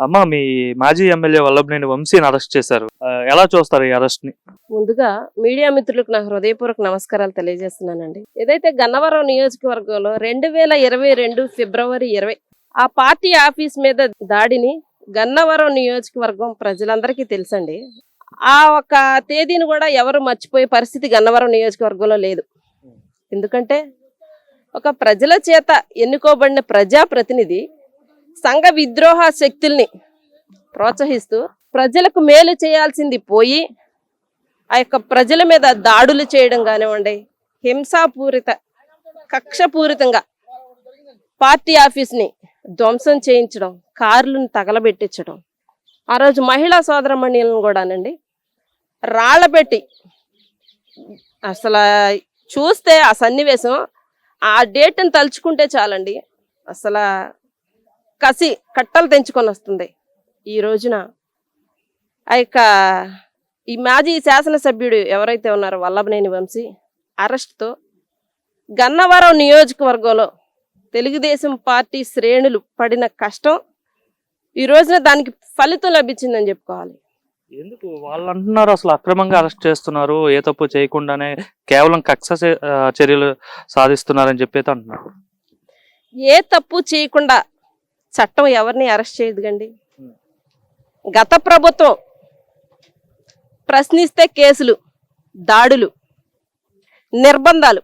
అమ్మ, మీ మాజీ ఎమ్మెల్యే వల్లభనేని వంశీని అరెస్ట్ చేశారు. ఎలా చూస్తారు ఈ అరెస్ట్ ని? ముందుగా మీడియా మిత్రులకు నా హృదయపూర్వక నమస్కారాలు తెలియజేస్తున్నానండి. ఏదైతే గన్నవరం నియోజకవర్గంలో 2022 ఫిబ్రవరి 20 ఆ పార్టీ ఆఫీస్ మీద దాడిని గన్నవరం నియోజకవర్గం ప్రజలందరికీ తెలుసండి. ఆ ఒక తేదీని కూడా ఎవరు మర్చిపోయే పరిస్థితి గన్నవరం నియోజకవర్గంలో లేదు. ఎందుకంటే ఒక ప్రజల చేత ఎన్నుకోబడిన ప్రజాప్రతినిధి సంఘ విద్రోహ శక్తుల్ని ప్రోత్సహిస్తూ ప్రజలకు మేలు చేయాల్సింది పోయి ఆ యొక్క ప్రజల మీద దాడులు చేయడం కానివ్వండి, హింసాపూరిత కక్షపూరితంగా పార్టీ ఆఫీస్ని ధ్వంసం చేయించడం, కార్లను తగలబెట్టించడం, ఆ రోజు మహిళా సోదరమణులను కూడానండి రాళ్లబెట్టి, అసలు చూస్తే ఆ సన్నివేశం ఆ డేట్ని తలుచుకుంటే చాలండి, అసలు కసి కట్టలు తెంచుకొని వస్తుంది. ఈ రోజున ఆ యొక్క ఈ మాజీ శాసనసభ్యుడు ఎవరైతే ఉన్నారో వల్లభనేని వంశీ అరెస్ట్తో గన్నవరం నియోజకవర్గంలో తెలుగుదేశం పార్టీ శ్రేణులు పడిన కష్టం ఈ రోజున దానికి ఫలితం లభించిందని చెప్పుకోవాలి. ఎందుకు వాళ్ళు అంటున్నారు అసలు అక్రమంగా అరెస్ట్ చేస్తున్నారు, ఏ తప్పు చేయకుండానే కేవలం కక్ష చర్యలు సాధిస్తున్నారని చెప్పి అంటున్నారు. ఏ తప్పు చేయకుండా చట్టం ఎవరిని అరెస్ట్ చేయదు కండి. గత ప్రభుత్వం ప్రశ్నిస్తే కేసులు, దాడులు, నిర్బంధాలు,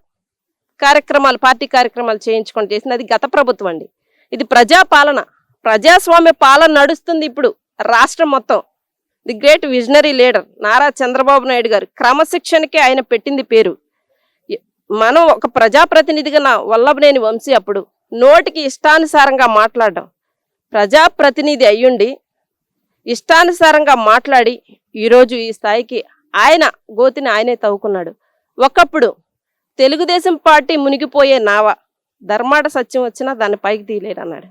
కార్యక్రమాలు, పార్టీ కార్యక్రమాలు చేయించుకొని చేసింది అది గత ప్రభుత్వం అండి. ఇది ప్రజాపాలన, ప్రజాస్వామ్య పాలన నడుస్తుంది ఇప్పుడు రాష్ట్రం మొత్తం. The great visionary leader Nara Chandrababu Naidu గారు క్రమశిక్షణకి ఆయన పెట్టింది పేరు. మనం ఒక ప్రజాప్రతినిధిగా నా వల్లభనేని వంశీ అప్పుడు నోటికి ఇష్టానుసారంగా మాట్లాడడం, ప్రజాప్రతినిధి అయ్యుండి ఇష్టానుసారంగా మాట్లాడి ఈరోజు ఈ స్థాయికి ఆయన గోతిని ఆయనే తవ్వుకున్నాడు. ఒకప్పుడు తెలుగుదేశం పార్టీ మునిగిపోయే నావ, ధర్మాట సత్యం వచ్చినా దాన్ని పైకి తీయలేడు అన్నాడు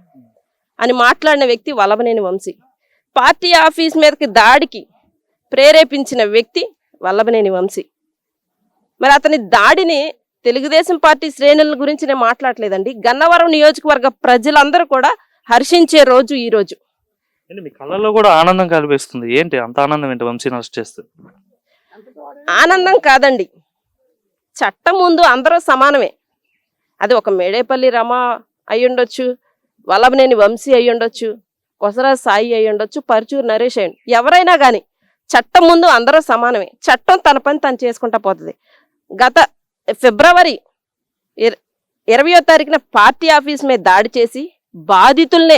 అని మాట్లాడిన వ్యక్తి వల్లభనేని వంశీ. పార్టీ ఆఫీస్ మీదకి దాడికి ప్రేరేపించిన వ్యక్తి వల్లభనేని వంశీ. మరి అతని దాడిని తెలుగుదేశం పార్టీ శ్రేణుల గురించి నేను మాట్లాడలేదండి, గన్నవరం నియోజకవర్గ ప్రజలందరూ కూడా హర్షించే రోజు ఈ రోజు. మీ కళ్ళల్లో కూడా ఆనందం కనిపిస్తుంది. ఏంటి అంత ఆనందం ఏంటి వంశీని అరెస్ట్ చేస్తే? ఆనందం కాదండి, చట్టం ముందు అందరూ సమానమే. అది ఒక మేడేపల్లి రమ అయ్యుండొచ్చు, వల్లభనేని వంశీ అయ్యుండొచ్చు, కొసరాజు సాయి అయ్యుండొచ్చు, పరుచూరు నరేష్ అయ్యండి, ఎవరైనా కానీ చట్టం ముందు అందరూ సమానమే. చట్టం తన పని తను చేసుకుంటా పోతుంది. గత ఫిబ్రవరి 20వ తారీఖున పార్టీ ఆఫీస్ మీద దాడి చేసి బాధితుల్నే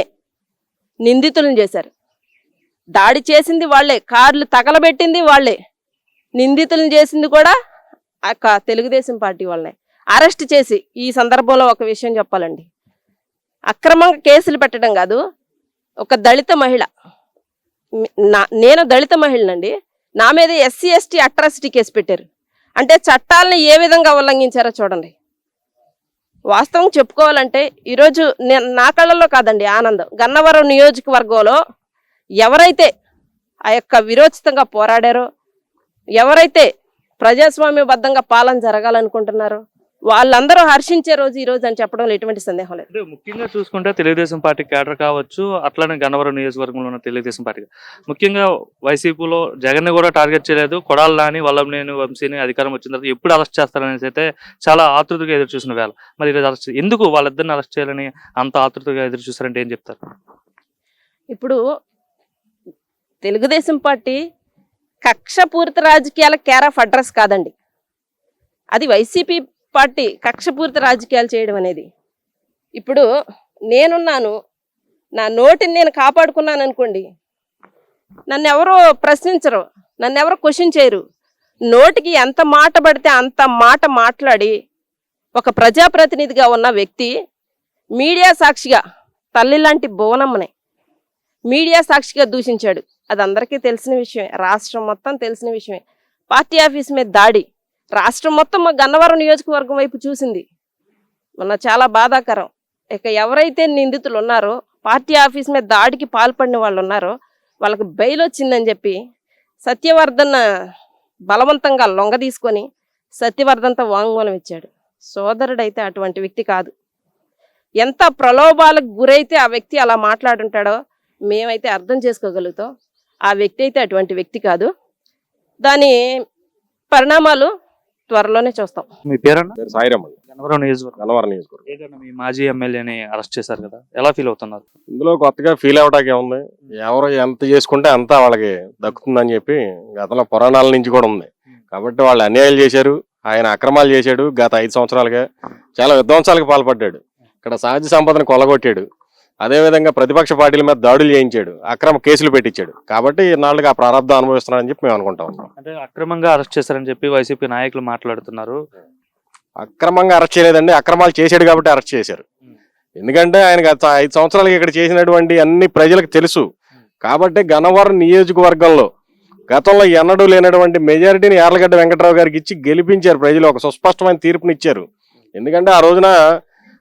నిందితులను చేశారు. దాడి చేసింది వాళ్లే, కార్లు తగలబెట్టింది వాళ్లే, నిందితులను చేసింది కూడా ఆ తెలుగుదేశం పార్టీ వాళ్ళనే. అరెస్ట్ చేసి ఈ సందర్భంలో ఒక విషయం చెప్పాలండి, అక్రమంగా కేసులు పెట్టడం కాదు, ఒక దళిత మహిళ, నేను దళిత మహిళనండి, నా మీద SC ST అట్రాసిటీ కేసు పెట్టారు. అంటే చట్టాలను ఏ విధంగా ఉల్లంఘించారో చూడండి. వాస్తవం చెప్పుకోవాలంటే ఈరోజు నా కళ్ళల్లో కాదండి ఆనందం, గన్నవరం నియోజకవర్గంలో ఎవరైతే ఆ యొక్క విరోచితంగా పోరాడారో, ఎవరైతే ప్రజాస్వామ్యబద్ధంగా పాలన జరగాలనుకుంటున్నారో వాళ్ళందరూ హర్షించే రోజు ఈ రోజు అని చెప్పడంలో ఎటువంటి సందేహం లేదు. ముఖ్యంగా చూసుకుంటే తెలుగుదేశం పార్టీ క్యాడర్ కావచ్చు, అట్లనే గన్నవరం నియోజకవర్గంలో ఉన్న తెలుగుదేశం పార్టీ, ముఖ్యంగా వైసీపీలో జగన్ కూడా టార్గెట్ చేయలేదు, కొడాలి నాని వల్లభనేని వంశీని అధికారం వచ్చిన తర్వాత ఎప్పుడు అరెస్ట్ చేస్తారనేసి అయితే చాలా ఆతృతగా ఎదురు చూసిన వేళ మరి ఈరోజు అరెస్ట్ ఎందుకు వాళ్ళిద్దరిని అరెస్ట్ చేయాలని అంత ఆతృతగా ఎదురు చూస్తారంటే ఏం చెప్తారు? ఇప్పుడు తెలుగుదేశం పార్టీ కక్షపూరిత రాజకీయాల కేర్ ఆఫ్ అడ్రస్ కాదండి, అది వైసీపీ పార్టీ కక్షపూరిత రాజకీయాలు చేయడం అనేది. ఇప్పుడు నేనున్నాను, నా నోటిని నేను కాపాడుకున్నాను అనుకోండి, నన్ను ఎవరో ప్రశ్నించరు, నన్ను ఎవరో క్వశ్చన్ చేయరు. నోటికి ఎంత మాట పడితే అంత మాట మాట్లాడి ఒక ప్రజాప్రతినిధిగా ఉన్న వ్యక్తి మీడియా సాక్షిగా తల్లి లాంటి భువనమ్మని మీడియా సాక్షిగా దూషించాడు. అది అందరికీ తెలిసిన విషయమే, రాష్ట్రం మొత్తం తెలిసిన విషయమే. పార్టీ ఆఫీస్ మీద దాడి రాష్ట్రం మొత్తం మా గన్నవరం నియోజకవర్గం వైపు చూసింది. మొన్న చాలా బాధాకరం. ఇక ఎవరైతే నిందితులు ఉన్నారో, పార్టీ ఆఫీస్ మీద దాడికి పాల్పడిన వాళ్ళు ఉన్నారో వాళ్ళకి బెయిల్ వచ్చిందని చెప్పి సత్యవర్ధన్ బలవంతంగా లొంగ తీసుకొని సత్యవర్ధన్తో వాంగ్మూలం ఇచ్చాడు. సోదరుడైతే అటువంటి వ్యక్తి కాదు. ఎంత ప్రలోభాలకు గురైతే ఆ వ్యక్తి అలా మాట్లాడుంటాడో మేమైతే అర్థం చేసుకోగలుగుతాం. ఆ వ్యక్తి అయితే అటువంటి వ్యక్తి కాదు. దాని పరిణామాలు త్వరలోనే చూస్తాం. మీ పేరన్నా? పేరు సాయిరామ్ అండి, గన్నవరం నియోజకవర్గం. గన్నవరం నియోజకవర్గం. ఏదన్నా మీ మాజీ ఎమ్మెల్యేని అరెస్ట్ చేశారు కదా, ఎలా ఫీల్ అవుతున్నారు? ఇందులో కొత్తగా ఫీల్ అవటానికి ఏముంది, ఎవరు ఎంత చేసుకుంటే అంతా వాళ్ళకి దక్కుతుందని చెప్పి గతంలో పురాణాల నుంచి కూడా ఉంది. కాబట్టి వాళ్ళు అన్యాయాలు చేశారు, ఆయన అక్రమాలు చేశాడు. గత 5 సంవత్సరాలుగా చాలా విధ్వంసాలకు పాల్పడ్డాడు. ఇక్కడ సహజ సంపదను కొల్లగొట్టాడు. అదేవిధంగా ప్రతిపక్ష పార్టీల మీద దాడులు చేయించాడు, అక్రమ కేసులు పెట్టించాడు. కాబట్టి ఇన్నాళ్ళుగా ఆ ప్రారంభం అనుభవిస్తున్నాడని చెప్పి మేము అనుకుంటా ఉన్నాం. అంటే అక్రమంగా అరెస్ట్ చేశారని చెప్పి వైసీపీ నాయకులు మాట్లాడుతున్నారు. అక్రమంగా అరెస్ట్ చేయలేదండి, అక్రమాలు చేశాడు కాబట్టి అరెస్ట్ చేశారు. ఎందుకంటే ఆయన గత 5 సంవత్సరాలుగా ఇక్కడ చేసినటువంటి అన్ని ప్రజలకు తెలుసు. కాబట్టి గన్నవరం నియోజకవర్గంలో గతంలో ఎన్నడూ లేనటువంటి మెజారిటీని యార్లగడ్డ వెంకటరావు గారికి ఇచ్చి గెలిపించారు ప్రజలు. ఒక సుస్పష్టమైన తీర్పునిచ్చారు. ఎందుకంటే ఆ రోజున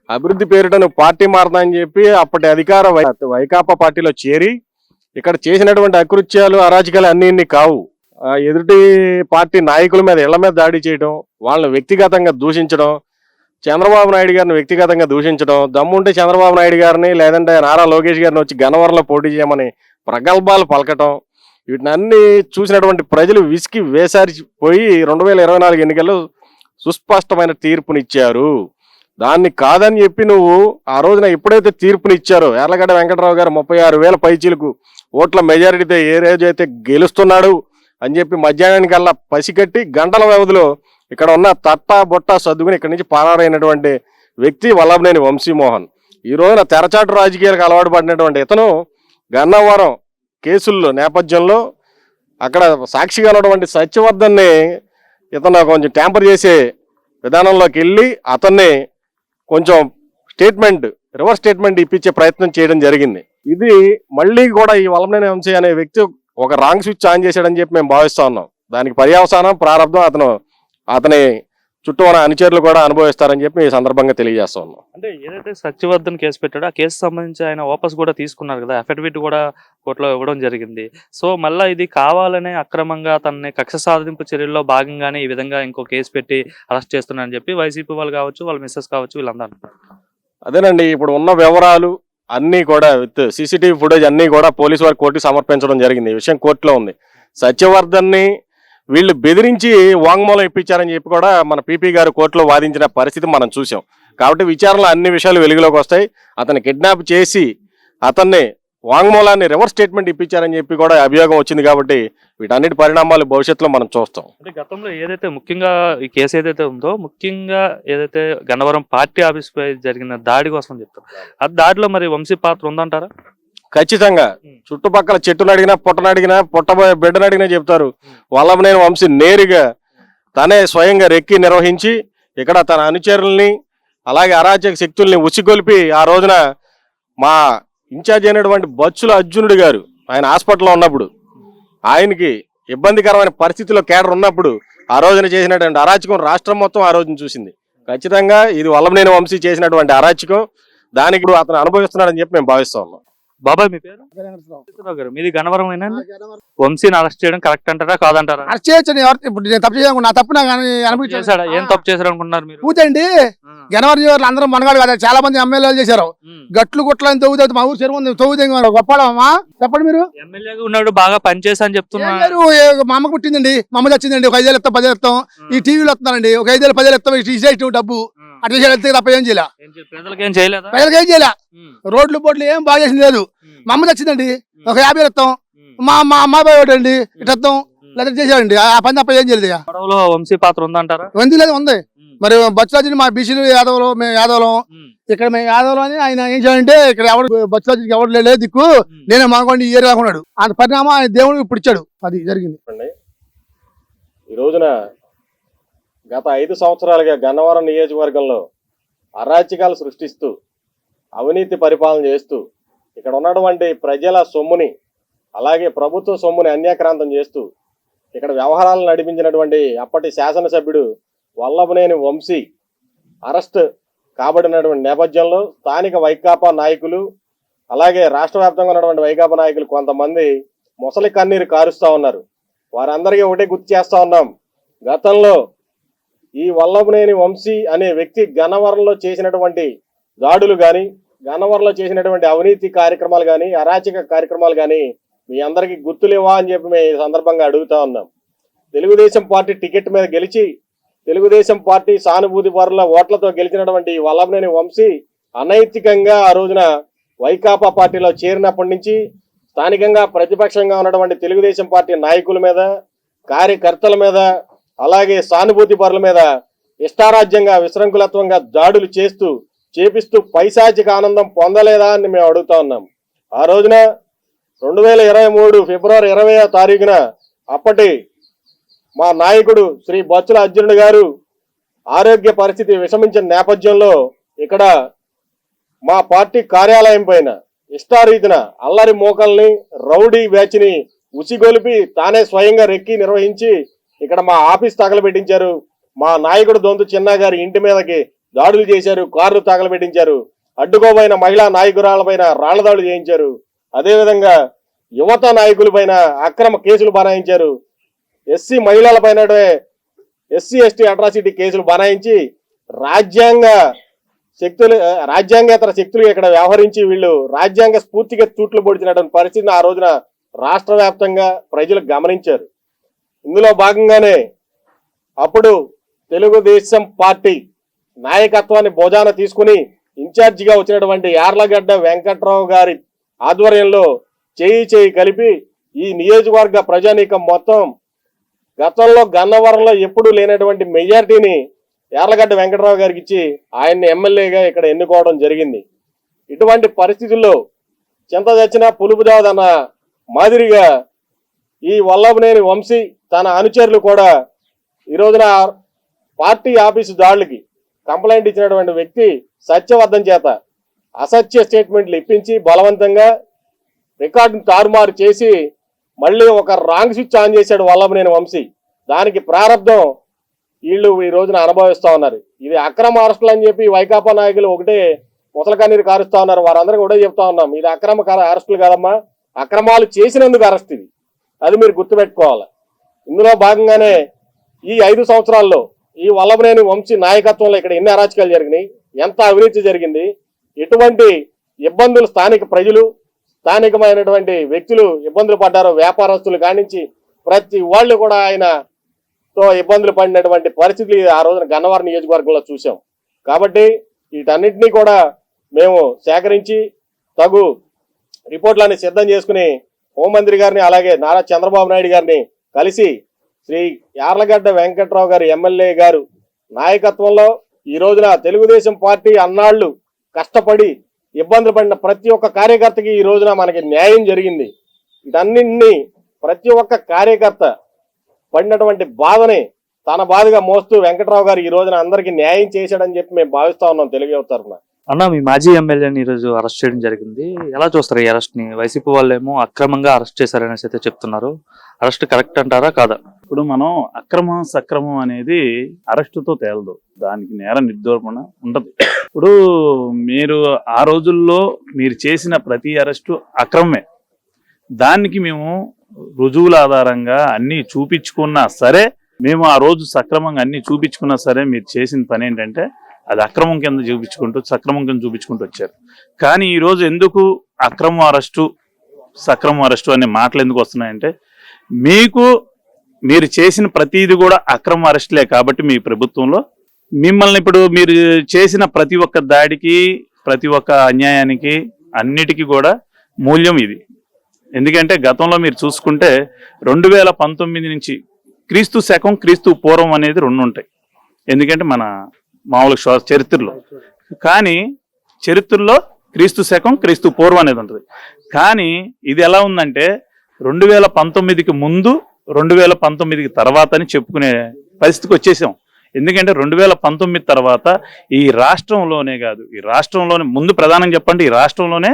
అభివృద్ధి పేరిట నువ్వు పార్టీ మారదా అని చెప్పి అప్పటి అధికార వైకాపా పార్టీలో చేరి ఇక్కడ చేసినటువంటి అకృత్యాలు అరాచకాలు అన్ని కావు. ఎదుటి పార్టీ నాయకుల మీద ఇళ్ల మీద దాడి చేయడం, వాళ్ళని వ్యక్తిగతంగా దూషించడం, చంద్రబాబు నాయుడు గారిని వ్యక్తిగతంగా దూషించడం, దమ్ముంటే చంద్రబాబు నాయుడు గారిని లేదంటే నారా లోకేష్ గారిని వచ్చి గన్నవరంలో పోటీ చేయమని ప్రగల్భాలు పలకటం, వీటిని చూసినటువంటి ప్రజలు విసికి వేసారిపోయి 2024 ఎన్నికల్లో సుస్పష్టమైన తీర్పునిచ్చారు. దాన్ని కాదని చెప్పి నువ్వు ఆ రోజున ఎప్పుడైతే తీర్పునిచ్చారో యార్లగడ్డ వెంకటరావు గారు 36,000 పైచీలకు ఓట్ల మెజారిటీతో ఏ రోజైతే గెలుస్తున్నాడు అని చెప్పి మధ్యాహ్నానికల్లా పసికట్టి గంటల వ్యవధిలో ఇక్కడ ఉన్న తట్టా బొట్టా సర్దుకుని ఇక్కడి నుంచి పారారైనటువంటి వ్యక్తి వల్లభనేని వంశీమోహన్. ఈ రోజున తెరచాటు రాజకీయాలకు అలవాటు పడినటువంటి ఇతను గన్నవరం కేసుల్లో నేపథ్యంలో అక్కడ సాక్షిగా ఉన్నటువంటి సత్యవర్ధన్ని ఇతను కొంచెం ట్యాంపర్ చేసే విధానంలోకి వెళ్ళి అతన్ని కొంచెం రివర్స్ స్టేట్మెంట్ ఇప్పించే ప్రయత్నం చేయడం జరిగింది. ఇది మళ్ళీ కూడా ఈ వల్లభనేని వంశీ అనే వ్యక్తి ఒక రాంగ్ స్విచ్ ఆన్ చేశాడని చెప్పి మేము భావిస్తా ఉన్నాం. దానికి పర్యవసానం ప్రారంభం అతని చుట్టూ ఉన్న అనుచరులు కూడా అనుభవిస్తారని చెప్పి ఈ సందర్భంగా తెలియజేస్తా ఉన్నాం. అంటే ఏదైతే సత్యవర్ధన్ కేసు పెట్టాడో ఆ కేసు సంబంధించి ఆయన వాపస్ కూడా తీసుకున్నారు కదా, అఫిడవిట్ కూడా కోర్టులో ఇవ్వడం జరిగింది. సో మళ్ళీ ఇది కావాలనే అక్రమంగా తనని కక్ష సాధింపు చర్యల్లో భాగంగానే ఈ విధంగా ఇంకో కేసు పెట్టి అరెస్ట్ చేస్తున్నారని చెప్పి వైసీపీ వాళ్ళు కావచ్చు, వాళ్ళ మిస్సెస్ కావచ్చు, వీళ్ళందరూ అంటున్నారు. అదేనండి, ఇప్పుడు ఉన్న వివరాలు అన్నీ కూడా విత్ సీసీటీవీ ఫుటేజ్ అన్నీ కూడా పోలీసు వారి కోర్టుకి సమర్పించడం జరిగింది. ఈ విషయం కోర్టులో ఉంది. సత్యవర్ధన్ని వీళ్ళు బెదిరించి వాంగ్మూలం ఇప్పించారని చెప్పి కూడా మన పీపీ గారు కోర్టులో వాదించిన పరిస్థితి మనం చూసాం. కాబట్టి విచారణలో అన్ని విషయాలు వెలుగులోకి వస్తాయి. అతన్ని కిడ్నాప్ చేసి అతన్ని వాంగ్మూలాన్ని రివర్స్ స్టేట్మెంట్ ఇప్పించారని చెప్పి కూడా అభియోగం వచ్చింది. కాబట్టి వీటన్నిటి పరిణామాలు భవిష్యత్తులో మనం చూస్తాం. అంటే గతంలో ఏదైతే ముఖ్యంగా ఈ కేసు ఏదైతే ఉందో, ముఖ్యంగా ఏదైతే గన్నవరం పార్టీ ఆఫీస్ పై జరిగిన దాడి కోసం చెప్తారు, ఆ దాడిలో మరి వంశీ పాత్ర ఉందంటారా? ఖచ్చితంగా. చుట్టుపక్కల చెట్టును అడిగినా పుట్టబోయే బిడ్డను అడిగినా చెప్తారు. వల్లభనేని వంశీ నేరుగా తనే స్వయంగా రెక్కి నిర్వహించి ఇక్కడ తన అనుచరుల్ని అలాగే అరాచక శక్తుల్ని ఉసిగొల్పి ఆ రోజున మా ఇన్ఛార్జ్ అయినటువంటి బచ్చుల అర్జునుడు గారు ఆయన హాస్పిటల్లో ఉన్నప్పుడు ఆయనకి ఇబ్బందికరమైన పరిస్థితిలో కేడర్ ఉన్నప్పుడు ఆ రోజున చేసినటువంటి అరాచకం రాష్ట్రం మొత్తం ఆ రోజున చూసింది. ఖచ్చితంగా ఇది వల్లభనేని వంశీ చేసినటువంటి అరాచకం. దానికి అతను అనుభవిస్తున్నాడని చెప్పి మేము భావిస్తా ఉన్నాం. బాబాయ్ మీ పేరు? వెంకటరావు గారు. మీది గన్నవరం అయినా? వంశీని అరెస్ట్ చేయడం కరెక్ట్ అంటారా కాదంటారా? అరెస్ట్ చేయొచ్చు. ఇప్పుడు నేను తప్పు చేయను, నా తప్పు నాకు అనిపించాడు. ఏం తప్పు చేశారు అనుకుంటున్నారు మీరు? పూజండి జనవరి అందరూ మనగాడు కదా, చాలా మంది ఎమ్మెల్యేలు చేశారు. గట్లు గుట్లు అని తవ్వుతావు. మా ఊరు చెరువు తవ్వుతాం గొప్పడమ్మా. చెప్పండి మీరు. ఎమ్మెల్యేగా ఉన్నాడు, బాగా పనిచేసా అని చెప్తున్నారు. మా అమ్మ పుట్టిందండి, మా అమ్మ వచ్చిందండి. ఒక 5,000 ఇస్తాం, 10,000 ఇస్తాం. ఈ టీవీలో వస్తున్నారండి, ఒక 5,000 10,000 ఇస్తాం డబ్బు. అట్లా చేయాలి తప్ప ఏం చేయలే. ప్రజలకు ఏం చేయలేదు. ప్రజలకు ఏం చేయలే. రోడ్లు బోట్లు ఏం బాగా చేసింది లేదు. మా అమ్మ వచ్చిందండి, ఒక 50,000 ఇస్తాం. మా అమ్మాయి ఒకటండి ఇట్లా ఇస్తాం. లేదా చేసాడండి, ఆ పని తప్ప ఏం చేయలేదు. గొడవలో వంశీ పాత్ర ఉందంటారా? ఉంది లేదు, ఉంది. మరి బచ్చురాజుని మా బీసీలు యాదవులు, మేము యాదవులం. ఇక్కడ మేము యాదవులు అని ఆయన ఏం చేయాలంటే ఇక్కడ ఎవరు బచ్చురాజుకి ఎవరు లేదు దిక్కు, నేనే మానుకోండి ఈ ఏరియా ఉన్నాడు. అంత పరిణామం ఆయన దేవుడు ఇప్పుడు ఇచ్చాడు. అది జరిగింది. ఈ రోజున గత 5 సంవత్సరాలుగా గన్నవరం నియోజకవర్గంలో అరాచకాలు సృష్టిస్తూ అవినీతి పరిపాలన చేస్తూ ఇక్కడ ఉన్నటువంటి ప్రజల సొమ్ముని అలాగే ప్రభుత్వ సొమ్ముని అన్యాక్రాంతం చేస్తూ ఇక్కడ వ్యవహారాలను నడిపించినటువంటి అప్పటి శాసనసభ్యుడు వల్లభనేని వంశీ అరెస్ట్ కాబడినటువంటి నేపథ్యంలో స్థానిక వైకాపా నాయకులు అలాగే రాష్ట్ర వ్యాప్తంగా ఉన్నటువంటి వైకాపా నాయకులు కొంతమంది మొసలి కన్నీరు కారుస్తూ ఉన్నారు. వారందరికీ ఒకటే గుర్తు చేస్తూ ఉన్నాం, గతంలో ఈ వల్లభనేని వంశీ అనే వ్యక్తి గన్నవరంలో చేసినటువంటి దాడులు కానీ గన్నవరంలో చేసినటువంటి అవినీతి కార్యక్రమాలు కానీ అరాచక కార్యక్రమాలు కానీ మీ అందరికీ గుర్తులేవా అని చెప్పి మేము ఈ సందర్భంగా అడుగుతా ఉన్నాం. తెలుగుదేశం పార్టీ టికెట్ మీద గెలిచి తెలుగుదేశం పార్టీ సానుభూతి పరుల ఓట్లతో గెలిచినటువంటి వల్లభనేని వంశీ అనైతికంగా ఆ రోజున వైకాపా పార్టీలో చేరినప్పటి నుంచి స్థానికంగా ప్రతిపక్షంగా ఉన్నటువంటి తెలుగుదేశం పార్టీ నాయకుల మీద, కార్యకర్తల మీద, అలాగే సానుభూతి పరుల మీద ఇష్టారాజ్యంగా విశృంఖలత్వంగా దాడులు చేపిస్తూ పైశాచిక ఆనందం పొందలేదా అని మేము అడుగుతా ఉన్నాం. ఆ రోజున 2023 ఫిబ్రవరి 20వ తారీఖున అప్పటి మా నాయకుడు శ్రీ బొత్సల అర్జునుడు గారు ఆరోగ్య పరిస్థితి విషమించిన నేపథ్యంలో ఇక్కడ మా పార్టీ కార్యాలయం పైన ఇష్టారీతిన అల్లరి మోకల్ని, రౌడీ బ్యాచ్ని ఉసిగొలిపి తానే స్వయంగా రెక్కి నిర్వహించి ఇక్కడ మా ఆఫీస్ తగలబెట్టించారు. మా నాయకుడు దొంతు చిన్న గారి ఇంటి మీదకి దాడులు చేశారు, కార్లు తగలబెట్టించారు, అడ్డుకోబోయిన మహిళా నాయకురాలపైన రాళ్లదాడులు చేయించారు. అదేవిధంగా యువత నాయకులపైన అక్రమ కేసులు బనాయించారు. ఎస్సీ మహిళలపైన ఎస్సీ ఎస్టీ అట్రాసిటీ కేసులు బనాయించి రాజ్యాంగేతర శక్తులు ఇక్కడ వ్యవహరించి వీళ్ళు రాజ్యాంగ స్ఫూర్తిగా తూట్లు పొడిచినటువంటి పరిస్థితిని ఆ రోజున రాష్ట్ర వ్యాప్తంగా ప్రజలు గమనించారు. ఇందులో భాగంగానే అప్పుడు తెలుగుదేశం పార్టీ నాయకత్వాన్ని భుజాన తీసుకుని ఇన్ఛార్జిగా వచ్చినటువంటి యార్లగడ్డ వెంకట్రావు గారి ఆధ్వర్యంలో చేయి కలిపి ఈ నియోజకవర్గ ప్రజానీకం మొత్తం గతంలో గన్నవరంలో ఎప్పుడూ లేనటువంటి మెజారిటీని యార్లగడ్డ వెంకట్రావు గారికి ఇచ్చి ఆయన్ని ఎమ్మెల్యేగా ఇక్కడ ఎన్నుకోవడం జరిగింది. ఇటువంటి పరిస్థితుల్లో చింత చచ్చినా పులుపు జావదన్న మాదిరిగా ఈ వల్లభనేని వంశీ తన అనుచరులు కూడా ఈ రోజున పార్టీ ఆఫీసు దాడులకి కంప్లైంట్ ఇచ్చినటువంటి వ్యక్తి సత్యవర్ధన్ చేత అసత్య స్టేట్మెంట్లు ఇప్పించి బలవంతంగా రికార్డును తారుమారు చేసి మళ్ళీ ఒక రాంగ్ స్విచ్ ఆన్ చేశాడు వల్లభనేని వంశీ. దానికి ప్రారంభం వీళ్ళు ఈ రోజున అనుభవిస్తా ఉన్నారు. ఇది అక్రమ అరెస్టులు అని చెప్పి వైకాపా నాయకులు ఒకటే ముసలకన్నీరు కారుస్తా ఉన్నారు. వారందరికీ ఒకటే చెప్తా ఉన్నాం, ఇది అక్రమ అరెస్టులు కాదమ్మా, అక్రమాలు చేసినందుకు అరెస్ట్ ఇది. అది మీరు గుర్తుపెట్టుకోవాలి. ఇందులో భాగంగానే ఈ 5 సంవత్సరాల్లో ఈ వల్లభనేని వంశీ నాయకత్వంలో ఇక్కడ ఎన్ని అరాచకాలు జరిగినాయి, ఎంత అవినీతి జరిగింది, ఎటువంటి ఇబ్బందులు స్థానిక ప్రజలు, స్థానికమైనటువంటి వ్యక్తులు ఇబ్బందులు పడ్డారో, వ్యాపారస్తులు కానించి ప్రతి వాళ్ళు కూడా ఆయనతో ఇబ్బందులు పడినటువంటి పరిస్థితులు ఆ రోజున గన్నవరం నియోజకవర్గంలో చూసాం. కాబట్టి వీటన్నిటినీ కూడా మేము సేకరించి తగు రిపోర్ట్లని సిద్ధం చేసుకుని హోంమంత్రి గారిని అలాగే నారా చంద్రబాబు నాయుడు గారిని కలిసి శ్రీ యార్లగడ్డ వెంకట్రావు గారు ఎమ్మెల్యే గారు నాయకత్వంలో ఈ రోజున తెలుగుదేశం పార్టీ అన్నాళ్లు కష్టపడి ఇబ్బందులు పడిన ప్రతి ఒక్క కార్యకర్తకి ఈ రోజున మనకి న్యాయం జరిగింది. వీటన్నింటినీ ప్రతి ఒక్క కార్యకర్త పడినటువంటి బాధని తన బాధగా మోస్తూ వెంకట్రావు గారు ఈ రోజున అందరికీ న్యాయం చేశాడని చెప్పి మేము భావిస్తా ఉన్నాం తెలుగు యువత తరఫున. అన్న, మీ మాజీ ఎమ్మెల్యేని ఈరోజు అరెస్ట్ చేయడం జరిగింది. ఎలా చూస్తారు ఈ అరెస్ట్ ని? వైసీపీ వాళ్ళేమో అక్రమంగా అరెస్ట్ చేశారనేసి అయితే చెప్తున్నారు. అరెస్ట్ కరెక్ట్ అంటారా కాదా? ఇప్పుడు మనం అక్రమం సక్రమం అనేది అరెస్టుతో తేలదు, దానికి నేర నిర్ధారణ ఉంటది. ఇప్పుడు మీరు ఆ రోజుల్లో మీరు చేసిన ప్రతి అరెస్టు అక్రమమే. దానికి మేము రుజువుల ఆధారంగా అన్ని చూపించుకున్నా సరే, మేము ఆ రోజు సక్రమంగా అన్ని చూపించుకున్నా సరే, మీరు చేసిన పని ఏంటంటే అది అక్రమం కింద సక్రమం కింద చూపించుకుంటూ వచ్చారు. కానీ ఈరోజు ఎందుకు అక్రమం అరెస్టు సక్రమం అరెస్టు అనే మాటలు ఎందుకు వస్తున్నాయంటే, మీరు చేసిన ప్రతిది కూడా అక్రమ అరెస్టులే. కాబట్టి మీ ప్రభుత్వంలో మిమ్మల్ని ఇప్పుడు మీరు చేసిన ప్రతి ఒక్క దాడికి, ప్రతి ఒక్క అన్యాయానికి, అన్నిటికీ కూడా మూల్యం ఇది. ఎందుకంటే గతంలో మీరు చూసుకుంటే 2019 నుంచి క్రీస్తు శకం క్రీస్తు పూర్వం అనేది 2 ఉంటాయి. ఎందుకంటే మన మామూలు చరిత్రలో, కానీ చరిత్రలో క్రీస్తు శకం క్రీస్తు పూర్వం అనేది ఉంటుంది. కానీ ఇది ఎలా ఉందంటే 2019కి ముందు 2019కి తర్వాత అని చెప్పుకునే పరిస్థితికి వచ్చేసాం. ఎందుకంటే 2019 తర్వాత ఈ రాష్ట్రంలోనే కాదు, ఈ రాష్ట్రంలోనే ముందు ప్రధానంగా చెప్పండి, ఈ రాష్ట్రంలోనే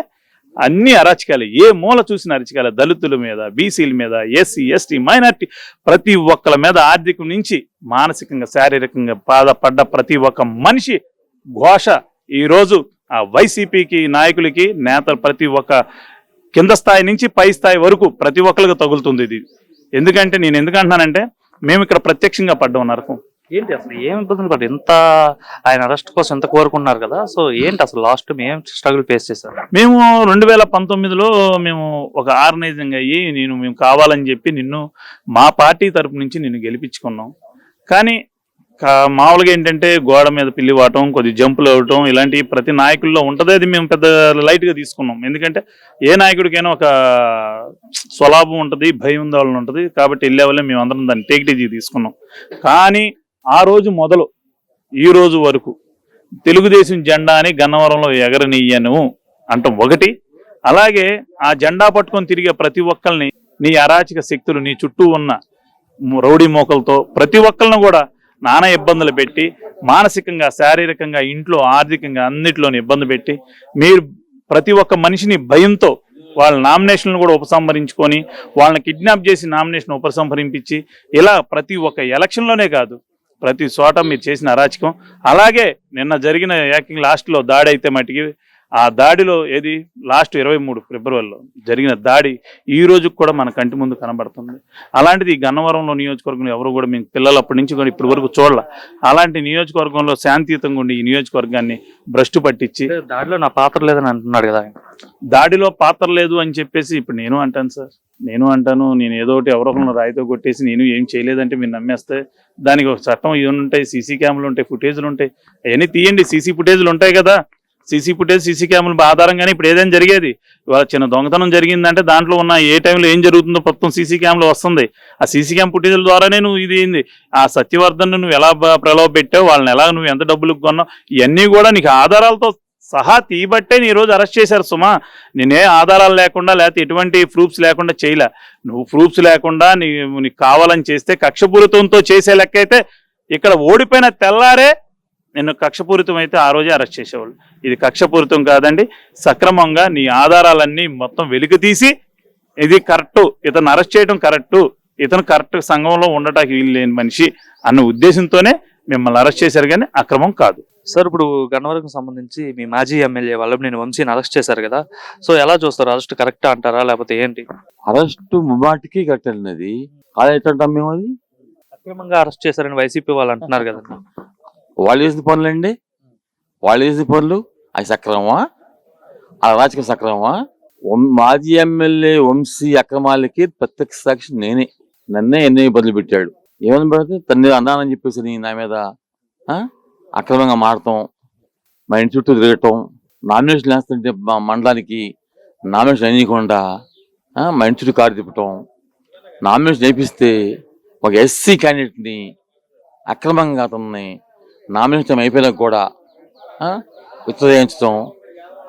అన్ని అరాచకాలు, ఏ మూల చూసిన అరాచకాలు, దళితుల మీద, బీసీల మీద, ఎస్సీ ఎస్టీ మైనార్టీ ప్రతి ఒక్కల మీద ఆర్థికం నుంచి మానసికంగా శారీరకంగా బాధపడ్డ ప్రతి ఒక్క మనిషి ఘోష ఈరోజు ఆ వైసీపీకి నాయకులకి నేతలు ప్రతి ఒక్క కింద స్థాయి నుంచి పై స్థాయి వరకు ప్రతి ఒక్కరికి తగులుతుంది ఇది. ఎందుకంటే నేను ఎందుకంటున్నానంటే, మేము ఇక్కడ ప్రత్యక్షంగా పడ్డాం నరకం. ఏంటి అసలు ఏం ఇబ్బందులు పడ్డారు? ఇంత ఆయన అరెస్ట్ కోసం ఎంత కోరుకున్నారు కదా, సో ఏంటి అసలు లాస్ట్ ఏం స్ట్రగుల్ ఫేస్ చేశారు? మేము 2019లో మేము ఒక ఆర్గనైజింగ్ అయ్యి మేము కావాలని చెప్పి నిన్ను మా పార్టీ తరపు నుంచి నిన్ను గెలిపించుకున్నాం. కానీ మామూలుగా ఏంటంటే గోడ మీద పిల్లి వాటం, కొద్ది జంపులు అవ్వటం ఇలాంటి ప్రతి నాయకుల్లో ఉంటుంది. అది మేము పెద్ద లైట్గా తీసుకున్నాం. ఎందుకంటే ఏ నాయకుడికైనా ఒక స్వలాభం ఉంటుంది, భయం ఉందాలని ఉంటుంది. కాబట్టి వెళ్ళే వాళ్ళే మేము అందరం దాన్ని టేక్టీజీ తీసుకున్నాం. కానీ ఆ రోజు మొదలు ఈ రోజు వరకు తెలుగుదేశం జెండాని గన్నవరంలో ఎగరనియ్యను అంటాం ఒకటి. అలాగే ఆ జెండా పట్టుకొని తిరిగే ప్రతి ఒక్కరిని నీ అరాచక శక్తులు, నీ చుట్టూ ఉన్న రౌడీ మోకలతో ప్రతి ఒక్కరిని కూడా నానా ఇబ్బందులు పెట్టి, మానసికంగా, శారీరకంగా, ఇంట్లో, ఆర్థికంగా అన్నిట్లోని ఇబ్బంది పెట్టి, మీరు ప్రతి ఒక్క మనిషిని భయంతో వాళ్ళ నామినేషన్లు కూడా ఉపసంహరించుకొని, వాళ్ళని కిడ్నాప్ చేసి నామినేషన్ ఉపసంహరింపించి, ఇలా ప్రతి ఒక్క ఎలక్షన్లోనే కాదు ప్రతి చోట మీరు చేసిన అరాచకం. అలాగే నిన్న జరిగిన ఏకంగా లాస్ట్లో దాడి అయితే మటుకి ఆ దాడిలో ఏది లాస్ట్ 23 ఫిబ్రవరిలో జరిగిన దాడి ఈ రోజుకి కూడా మన కంటి ముందు కనబడుతుంది. అలాంటిది ఈ గన్నవరంలో నియోజకవర్గంలో ఎవరు కూడా మేము పిల్లలు అప్పటి నుంచి కూడా ఇప్పటి వరకు చూడాల. అలాంటి నియోజకవర్గంలో శాంతియుతంగా ఉండి ఈ నియోజకవర్గాన్ని భ్రష్టు పట్టించి దాడిలో నా పాత్ర లేదని అంటున్నాడు కదా ఆయన. దాడిలో పాత్ర లేదు అని చెప్పేసి ఇప్పుడు నేను అంటాను సార్. నేను ఏదో ఒకటి ఎవరో ఒకరిని రాయితో కొట్టేసి నేను ఏం చేయలేదంటే మీరు నమ్మేస్తే దానికి ఒక చట్టం ఇవన్నీ ఉంటాయి, సీసీ క్యామ్లు ఉంటాయి, ఫుటేజ్లు ఉంటాయి, అవన్నీ తీయండి. సీసీ ఫుటేజ్లు ఉంటాయి కదా, సీసీ ఫుటేజ్, సీసీ క్యామ్ల ఆధారంగానే ఇప్పుడు ఏదైనా జరిగేది. ఇవాళ చిన్న దొంగతనం జరిగిందంటే దాంట్లో ఉన్న ఏ టైంలో ఏం జరుగుతుందో మొత్తం సీసీ క్యామ్లో వస్తుంది. ఆ సీసీ క్యామ్ ఫుటేజ్ల ద్వారానే నువ్వు ఇది ఏంది ఆ సత్యవర్ధన్ నువ్వు ఎలా ప్రలోభ పెట్టావు, వాళ్ళని ఎలా నువ్వు ఎంత డబ్బులకు కొన్నావు, ఇవన్నీ కూడా నీకు ఆధారాలతో సహా తీయబట్టే నీ రోజు అరెస్ట్ చేశారు సుమా. నేనే ఆధారాలు లేకుండా లేకపోతే ఎటువంటి ప్రూఫ్స్ లేకుండా చేయలే. నువ్వు ప్రూఫ్స్ లేకుండా నీకు కావాలని చేస్తే కక్షపూరితంతో చేసే లెక్క అయితే ఇక్కడ ఓడిపోయిన తెల్లారే నిన్ను కక్షపూరితం అయితే ఆ రోజే అరెస్ట్ చేసేవాళ్ళు. ఇది కక్షపూరితం కాదండి, సక్రమంగా నీ ఆధారాలన్నీ మొత్తం వెలికి తీసి ఇది కరెక్టు, ఇతను అరెస్ట్ చేయడం కరెక్టు, ఇతను కరెక్ట్ సంఘంలో ఉండటానికి వీలు లేని మనిషి అన్న ఉద్దేశంతోనే మిమ్మల్ని అరెస్ట్ చేశారు, కానీ అక్రమం కాదు. సార్ ఇప్పుడు గన్నవరంకు సంబంధించి మీ మాజీ ఎమ్మెల్యే వల్లభనేని వంశీని అరెస్ట్ చేశారు కదా, సో ఎలా చూస్తారు? అరెస్ట్ కరెక్ట్ అంటారా లేకపోతే ఏంటి? అరెస్ట్ ముమ్మాటికి కరెక్ట్ అండి. అది కాదంటాం మేము. అది అక్రమంగా అరెస్ట్ చేశారని వైసీపీ వాళ్ళు అంటున్నారు కదా. వాళ్ళు చేసిన పనులండి, వాళ్ళు చేసిన పనులు అవి సక్రమమా? ఆ రాజకీయ సక్రమమా? మాజీ ఎమ్మెల్యే వంశీ అక్రమాలకి ప్రత్యక్ష సాక్షి నేనే. నన్నే ఎన్నో ఇబ్బందులు పెట్టాడు. ఏమని పెడితే తన్ని అన్నానని చెప్పేసి నా మీద అక్రమంగా మారటం, మా ఇంటి చుట్టూ తిరగటం, నామినేషన్ వేస్తుంటే మా మండలానికి నామినేషన్ వేయకుండా మా ఇంటి చుట్టూ కారు తిప్పటం, నామినేషన్ వేయిస్తే ఒక ఎస్సీ క్యాండిడేట్ని అక్రమంగా అతన్ని నామినేషన్ అయిపోయినాక కూడా ఉత్తరేయించడం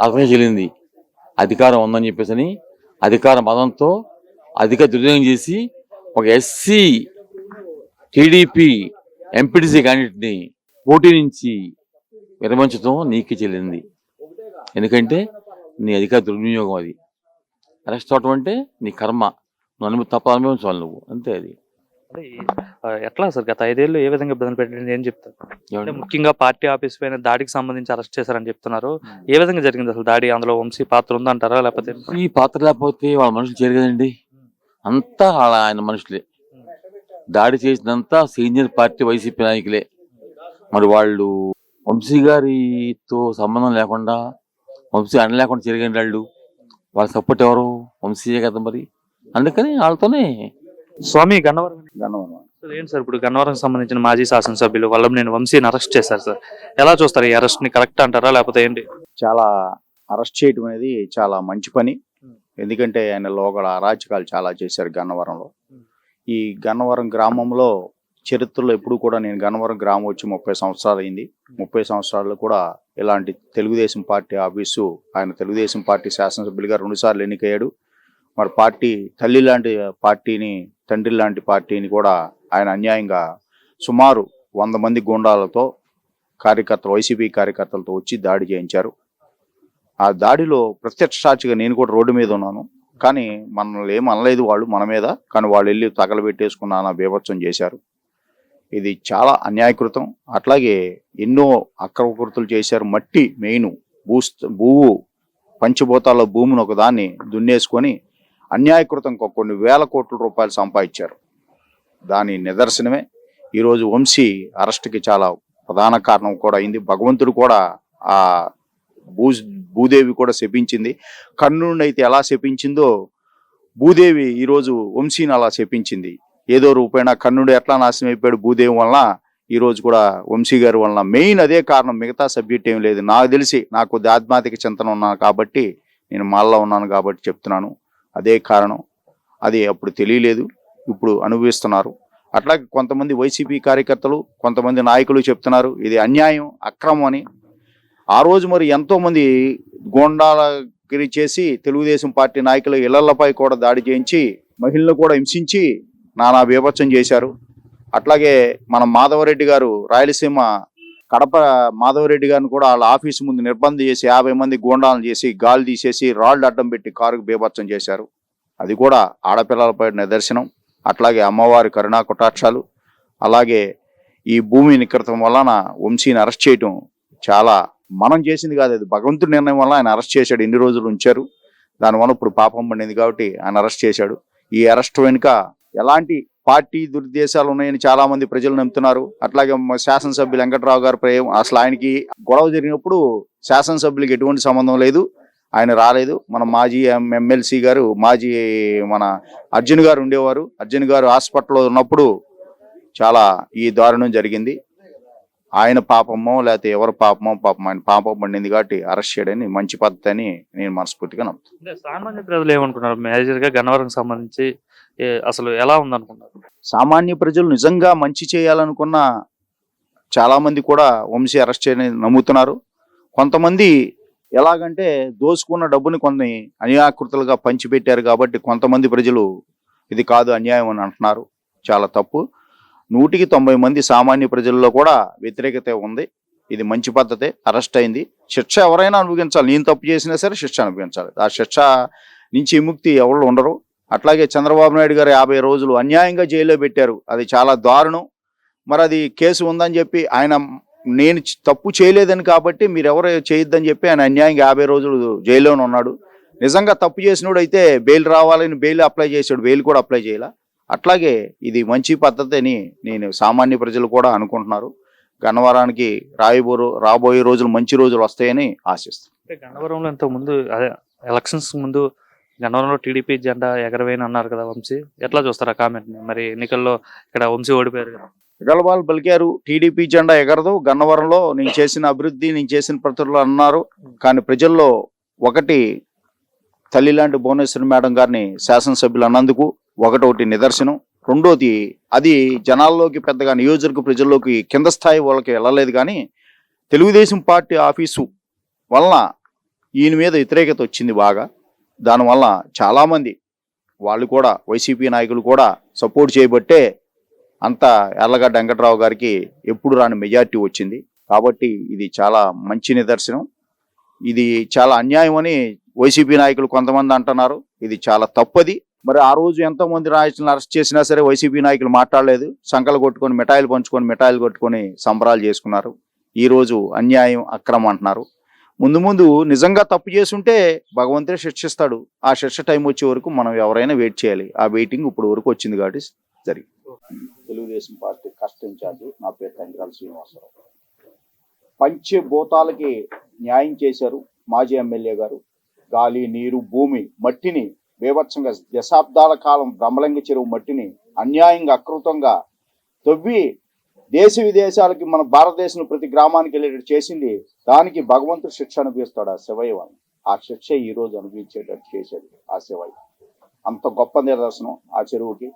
అర్థం చెల్లింది. అధికారం ఉందని చెప్పేసి అధికార మదంతో దుర్వినియోగం చేసి ఒక ఎస్సీ టీడీపీ ఎంపీటీసీ క్యాండిడేట్ని పోటీ నుంచి విరమించడం నీకే చెల్లింది. ఎందుకంటే నీ అధికార దుర్వినియోగం. అది అరెస్ట్ అవటం అంటే నీ కర్మ, నువ్వు తప్ప అనుభవించాలి నువ్వు, అంతే. అది ఎట్లా సార్ గత 5 ఏళ్ళు ఏ విధంగా ఇబ్బందులు పెట్టండి ఏం చెప్తారు? ముఖ్యంగా పార్టీ ఆఫీస్ పైన దాడికి సంబంధించి అరెస్ట్ చేశారని చెప్తున్నారు. ఏ విధంగా జరిగింది అసలు దాడి? అందులో వంశీ పాత్ర ఉందంటారా లేకపోతే? ఈ పాత్ర లేకపోతే వాళ్ళ మనుషులు చేయరు కదండి, అంతా ఆయన మనుషులే. దాడి చేసినంతా సీనియర్ పార్టీ వైసీపీ నాయకులే. మరి వాళ్ళు వంశీ గారితో సంబంధం లేకుండా, వంశీ అండ లేకుండా జరిగిన వాళ్ళ సపోర్ట్ ఎవరు? వంశీయే కదా. మరి అందుకని వాళ్ళతోనే. స్వామి గన్నవరం ఏంటి సార్ ఇప్పుడు గన్నవరం సంబంధించిన మాజీ శాసనసభ్యులు వల్లభనేని వంశీని అరెస్ట్ చేశారు సార్, ఎలా చూస్తారు? ఈ అరెస్ట్ ని కరెక్ట్ అంటారా లేకపోతే ఏంటి? చాలా అరెస్ట్ చేయడం అనేది చాలా మంచి పని. ఎందుకంటే ఆయన లోగడ అరాచకాలు చాలా చేశారు గన్నవరంలో. ఈ గన్నవరం గ్రామంలో చరిత్రలో ఎప్పుడు కూడా, నేను గన్నవరం గ్రామం వచ్చి 30 సంవత్సరాలు అయింది. 30 సంవత్సరాల్లో కూడా ఇలాంటి తెలుగుదేశం పార్టీ ఆఫీసు, ఆయన తెలుగుదేశం పార్టీ శాసనసభ్యులుగా 2 సార్లు ఎన్నికయ్యాడు. మరి పార్టీ తల్లి లాంటి పార్టీని, తండ్రి లాంటి పార్టీని కూడా ఆయన అన్యాయంగా సుమారు 100 మంది గూండాలతో కార్యకర్తలు, వైసీపీ కార్యకర్తలతో వచ్చి దాడి చేయించారు. ఆ దాడిలో ప్రత్యక్ష సాక్షిగా నేను కూడా రోడ్డు మీద ఉన్నాను. కానీ మనల్ని ఏం అనలేదు వాళ్ళు మన మీద, కానీ వాళ్ళు వెళ్ళి తగలబెట్టేసుకున్న బీభత్సం చేశారు. ఇది చాలా అన్యాయకృతం. అట్లాగే ఎన్నో అక్రమకృతులు చేశారు. మట్టి మెయిన్ భూవు పంచభూతాల భూమిని ఒకదాన్ని దున్నేసుకొని అన్యాయకృతంగా కొన్ని వేల కోట్ల రూపాయలు సంపాదించారు. దాని నిదర్శనమే ఈరోజు వంశీ అరెస్ట్కి చాలా ప్రధాన కారణం కూడా అయింది. భగవంతుడు కూడా ఆ భూదేవి కూడా శపించింది. కర్ణుడిని అయితే ఎలా శపించిందో భూదేవి ఈరోజు వంశీని అలా శపించింది. ఏదో రూపైనా కర్ణుడు ఎట్లా నాశనం అయిపోయాడు భూదేవి వలన, ఈరోజు కూడా వంశీ గారి వలన. మెయిన్ అదే కారణం, మిగతా సబ్జెక్ట్ ఏం లేదు. నాకు తెలిసి నాకు ఆధ్యాత్మిక చింతన ఉన్నాను కాబట్టి, నేను మాల్లో ఉన్నాను కాబట్టి చెప్తున్నాను. అదే కారణం. అది అప్పుడు తెలియలేదు, ఇప్పుడు అనుభవిస్తున్నారు. అట్లాగే కొంతమంది వైసీపీ కార్యకర్తలు, కొంతమంది నాయకులు చెప్తున్నారు ఇది అన్యాయం, అక్రమం అని. ఆ రోజు మరి ఎంతోమంది గోండాలగిరి చేసి తెలుగుదేశం పార్టీ నాయకుల ఇళ్లపై కూడా దాడి చేయించి మహిళలను కూడా హింసించి నానా బీభత్సం చేశారు. అట్లాగే మన మాధవరెడ్డి గారు రాయలసీమ కడప మాధవరెడ్డి గారిని కూడా వాళ్ళ ఆఫీసు ముందు నిర్బంధం చేసి 50 మంది గోండాలను చేసి గాలి తీసేసి రాళ్ళు అడ్డం పెట్టి కారుకు బీభత్సం చేశారు. అది కూడా ఆడపిల్లలపై నిదర్శనం. అట్లాగే అమ్మవారి కరుణా కటాక్షాలు, అలాగే ఈ భూమి నికృతం వలన వంశీని అరెస్ట్ చేయటం చాలా మనం చేసింది కాదు, అది భగవంతుడి నిర్ణయం వల్ల ఆయన అరెస్ట్ చేశాడు. ఇన్ని రోజులు ఉంచారు, దానివల్ల ఇప్పుడు పాపం పండింది కాబట్టి ఆయన అరెస్ట్ చేశాడు. ఈ అరెస్ట్ వెనుక ఎలాంటి పార్టీ దుర్దేశాలు ఉన్నాయని చాలా మంది ప్రజలు నమ్ముతున్నారు. అట్లాగే శాసనసభ్యులు వెంకట్రావు గారు అసలు ఆయనకి గొడవ జరిగినప్పుడు శాసనసభ్యులకి ఎటువంటి సంబంధం లేదు, ఆయన రాలేదు. మన మాజీ ఎమ్మెల్సీ గారు, మాజీ మన అర్జున్ గారు ఉండేవారు. అర్జున్ గారు హాస్పిటల్లో ఉన్నప్పుడు చాలా ఈ దారుణం జరిగింది. ఆయన పాపమో లేకపోతే ఎవరి పాపమో ఆయన పాపం పండింది కాబట్టి అరెస్ట్ చేయడని మంచి పద్ధతి అని నేను మనస్ఫూర్తిగా నమ్ముతున్నాను. సామాన్య ప్రజలు ఏమనుకున్నారు మేజర్ గా గన్నవరం సంబంధించి అసలు ఎలా ఉందనుకున్నారు? సామాన్య ప్రజలు నిజంగా మంచి చేయాలనుకున్న చాలా మంది కూడా వంశీ అరెస్ట్ చేయని నమ్ముతున్నారు. కొంతమంది ఎలాగంటే దోసుకున్న డబ్బుని కొన్ని అన్యాకృతులుగా పంచిపెట్టారు కాబట్టి కొంతమంది ప్రజలు ఇది కాదు అన్యాయం అని అంటున్నారు. చాలా తప్పు. 100కి 90 మంది సామాన్య ప్రజల్లో కూడా వ్యతిరేకత ఉంది. ఇది మంచి పద్ధతే. అరెస్ట్ అయింది, శిక్ష ఎవరైనా అనుభవించాలి. నేను తప్పు చేసినా సరే శిక్ష అనుభవించాలి. ఆ శిక్ష నుంచి విముక్తి ఎవరు ఉండరు. అట్లాగే చంద్రబాబు నాయుడు గారు 50 రోజులు అన్యాయంగా జైల్లో పెట్టారు, అది చాలా దారుణం. మరి అది కేసు ఉందని చెప్పి ఆయన నేను తప్పు చేయలేదని కాబట్టి మీరు ఎవరు చేయొద్దని చెప్పి ఆయన అన్యాయంగా 50 రోజులు జైల్లోనే ఉన్నాడు. నిజంగా తప్పు చేసినోడు అయితే బెయిల్ రావాలని బెయిల్ అప్లై చేశాడు, బెయిల్ కూడా అప్లై చేయాల. అట్లాగే ఇది మంచి పద్ధతి అని నేను సామాన్య ప్రజలు కూడా అనుకుంటున్నారు. గన్నవరానికి రాబోయే రోజులు మంచి రోజులు వస్తాయని ఆశిస్తాను. గన్నవరంలో ఇంతకు ముందు అదే ఎలక్షన్స్ ముందు గన్నవరంలో టీడీపీ జెండా ఎగరవేని అన్నారు కదా వంశీ, ఎట్లా చూస్తారు ఆ కామెంట్ ని? మరి ఎన్నికల్లో ఇక్కడ వంశీ ఓడిపోయారు కదా. గలవాళ్ళు పలికారు టీడీపీ జెండా ఎగరదు, గన్నవరంలో నేను చేసిన అభివృద్ధి, నేను చేసిన ప్రతిలో అన్నారు. కానీ ప్రజల్లో ఒకటి తల్లి లాంటి భువనేశ్వరి మేడం గారిని శాసనసభ్యులు అన్నందుకు ఒకటి నిదర్శనం. రెండోది అది జనాల్లోకి పెద్దగా నియోజకవర్గ ప్రజల్లోకి కింద స్థాయి వాళ్ళకి వెళ్ళలేదు. కానీ తెలుగుదేశం పార్టీ ఆఫీసు వలన ఈయన మీద వ్యతిరేకత వచ్చింది బాగా. దానివల్ల చాలామంది వాళ్ళు కూడా వైసీపీ నాయకులు కూడా సపోర్ట్ చేయబట్టే అంత యార్లగడ్డ వెంకట్రావు గారికి ఎప్పుడు రాని మెజార్టీ వచ్చింది. కాబట్టి ఇది చాలా మంచి నిదర్శనం. ఇది చాలా అన్యాయం అని వైసీపీ నాయకులు కొంతమంది అంటున్నారు. ఇది చాలా తప్పది. మరి ఆ రోజు ఎంతో మంది నాయకులను అరెస్ట్ చేసినా సరే వైసీపీ నాయకులు మాట్లాడలేదు. సంకలు కొట్టుకొని మిఠాయిలు కొట్టుకొని సంబరాలు చేసుకున్నారు. ఈ రోజు అన్యాయం, అక్రమం అంటున్నారు. ముందు నిజంగా తప్పు చేసుంటే భగవంతుడే శిక్షిస్తాడు. ఆ శిక్ష టైం వచ్చే వరకు మనం ఎవరైనా వెయిట్ చేయాలి. ఆ వెయిటింగ్ ఇప్పుడు వరకు వచ్చింది కాబట్టి జరిగింది. తెలుగుదేశం పార్టీ కష్ట ఇన్ఛార్జ్, నా పేరు తంగిరాల శ్రీనివాసరావు. పంచభూతాలకి న్యాయం చేశారు మాజీ ఎమ్మెల్యే గారు. గాలి, నీరు, భూమి, మట్టిని బీభత్సంగా దశాబ్దాల కాలం బ్రహ్మలింగ చెరువు మట్టిని అన్యాయంగా అకృతంగా తవ్వి దేశ విదేశాలకి మన భారతదేశం ప్రతి గ్రామానికి వెళ్ళేటట్టు చేసింది. దానికి భగవంతుడు శిక్ష అనుభవిస్తాడు ఆ శివయ్య వాళ్ళు. ఆ శిక్ష ఈ రోజు అనుభవించేటట్టు చేశాడు ఆ శివయ్య. అంత గొప్ప నిదర్శనం ఆ చెరువుకి.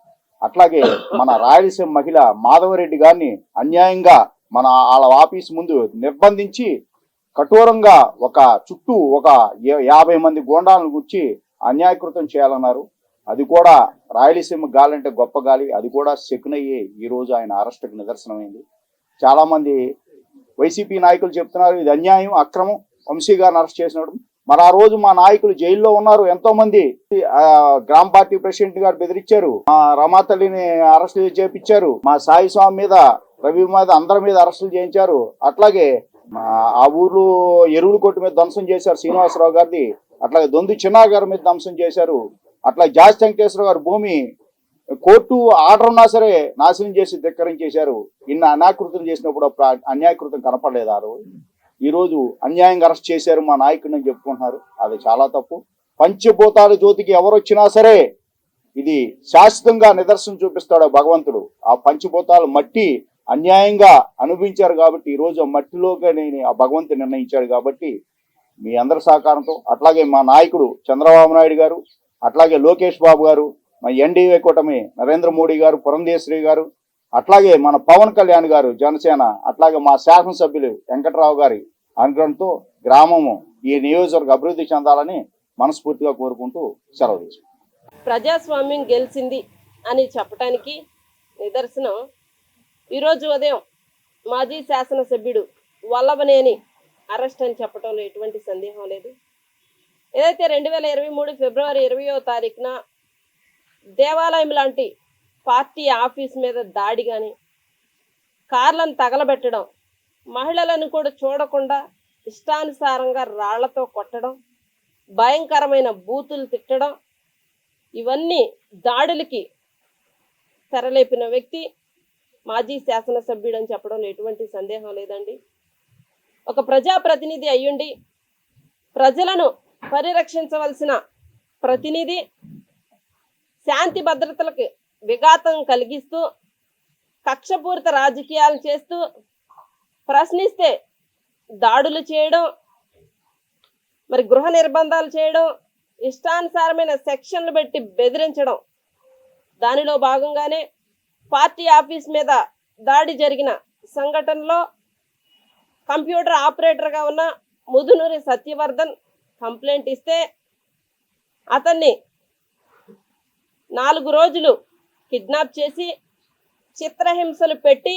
అట్లాగే మన రాయలసీమ మహిళ మాధవరెడ్డి గారిని అన్యాయంగా మన వాళ్ళ ఆఫీస్ ముందు నిర్బంధించి కఠోరంగా చుట్టూ 50 మంది గోండాలను గుర్చి అన్యాయకృతం చేయాలన్నారు. అది కూడా రాయలసీమ గాలి అంటే గొప్ప గాలి, అది కూడా సెకునయ్యి ఈ రోజు ఆయన అరెస్టుకు నిదర్శనమైంది. చాలా మంది వైసీపీ నాయకులు చెప్తున్నారు ఇది అన్యాయం, అక్రమం వంశీ గారిని అరెస్ట్ చేసినప్పుడు. మరి ఆ రోజు మా నాయకులు జైల్లో ఉన్నారు. ఎంతో మంది గ్రామ పార్టీ ప్రెసిడెంట్ గారు బెదిరించారు, మా రమాతల్లిని అరెస్టు చేపించారు, మా సాయి స్వామి మీద, రవి మీద, అందరి మీద అరెస్టులు చేయించారు. అట్లాగే ఆ ఊర్లో ఎరువులు కొట్టు మీద ధ్వంసం చేశారు శ్రీనివాసరావు గారిది. అట్లాగే దొంది చిన్నా గారి మీద ధ్వంసం చేశారు. అట్లా జాజ్ వెంకటేశ్వర గారు భూమి కోర్టు ఆర్డర్ ఉన్నా సరే నాశనం చేసి ధిక్కరించేశారు. ఇన్ని అనాకృతం చేసినప్పుడు అప్పుడు అన్యాయకృతం కనపడలేదు. ఈ రోజు అన్యాయంగా అరెస్ట్ చేశారు మా నాయకుడిని అని చెప్పుకుంటున్నారు. అది చాలా తప్పు. పంచభూతాల జ్యోతికి ఎవరు వచ్చినా సరే ఇది శాశ్వతంగా నిదర్శనం చూపిస్తాడు భగవంతుడు. ఆ పంచభూతాలు మట్టి అన్యాయంగా అనుభవించారు కాబట్టి ఈ రోజు ఆ మట్టిలోకి ఆ భగవంతుడు నిర్ణయించాడు. కాబట్టి మీ అందరి సహకారంతో, అట్లాగే మా నాయకుడు చంద్రబాబు నాయుడు గారు, అట్లాగే లోకేష్ బాబు గారు, మా ఎన్డీఏ కూటమి నరేంద్ర మోడీ గారు, పురంధేశ్వరి గారు, అట్లాగే మన పవన్ కళ్యాణ్ గారు జనసేన, అట్లాగే మా శాసనసభ్యులు వెంకట్రావు గారి అనుగ్రహంతో గ్రామము ఈ నియోజకవర్గ అభివృద్ధి చెందాలని మనస్ఫూర్తిగా కోరుకుంటూ సెలవు తీసుకుంటాం. ప్రజాస్వామ్యం గెలిచింది అని చెప్పడానికి నిదర్శనం ఈరోజు ఉదయం మాజీ శాసనసభ్యుడు వల్లభనేని అరెస్ట్ అని చెప్పడంలో ఎటువంటి సందేహం లేదు. ఏదైతే 2023 ఫిబ్రవరి 20వ తారీఖున దేవాలయం లాంటి పార్టీ ఆఫీస్ మీద దాడి కానీ, కార్లను తగలబెట్టడం, మహిళలను కూడా చూడకుండా ఇష్టానుసారంగా రాళ్లతో కొట్టడం, భయంకరమైన బూతులు తిట్టడం, ఇవన్నీ దాడులకి తెరలేపిన వ్యక్తి మాజీ శాసనసభ్యుడు అని చెప్పడంలో ఎటువంటి సందేహం లేదండి. ఒక ప్రజాప్రతినిధి అయ్యుండి ప్రజలను పరిరక్షించవలసిన ప్రతినిధి శాంతి భద్రతలకు విఘాతం కలిగిస్తూ కక్షపూరిత రాజకీయాలు చేస్తూ ప్రశ్నిస్తే దాడులు చేయడం, మరి గృహ నిర్బంధాలు చేయడం, ఇష్టానుసారమైన సెక్షన్లు పెట్టి బెదిరించడం, దానిలో భాగంగానే పార్టీ ఆఫీస్ మీద దాడి జరిగిన సంఘటనలో కంప్యూటర్ ఆపరేటర్గా ఉన్న ముదునూరి సత్యవర్ధన్ కంప్లైంట్ ఇస్తే అతన్ని 4 రోజులు కిడ్నాప్ చేసి చిత్రహింసలు పెట్టి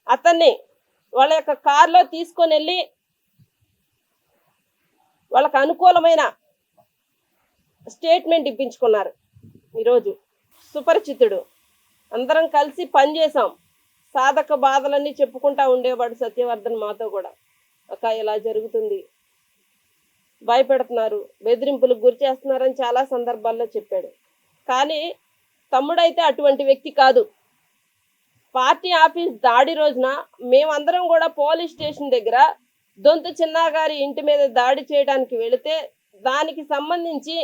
అతన్ని వాళ్ళ యొక్క కారులో తీసుకొని వెళ్ళి వాళ్ళకు అనుకూలమైన స్టేట్మెంట్ ఇప్పించుకున్నారు. ఈరోజు సుపరిచితుడు, అందరం కలిసి పనిచేసాం, సాధక బాధలన్నీ చెప్పుకుంటా ఉండేవాడు సత్యవర్ధన్ మాతో కూడా. అక్క ఇలా జరుగుతుంది, భయపెడుతున్నారు, బెదిరింపులకు గురి చేస్తున్నారని చాలా సందర్భాల్లో చెప్పాడు. కానీ తమ్ముడైతే అటువంటి వ్యక్తి కాదు. పార్టీ ఆఫీస్ దాడి రోజున మేమందరం కూడా పోలీస్ స్టేషన్ దగ్గర దొంతు చిన్నా గారి ఇంటి మీద దాడి చేయడానికి వెళితే దానికి సంబంధించి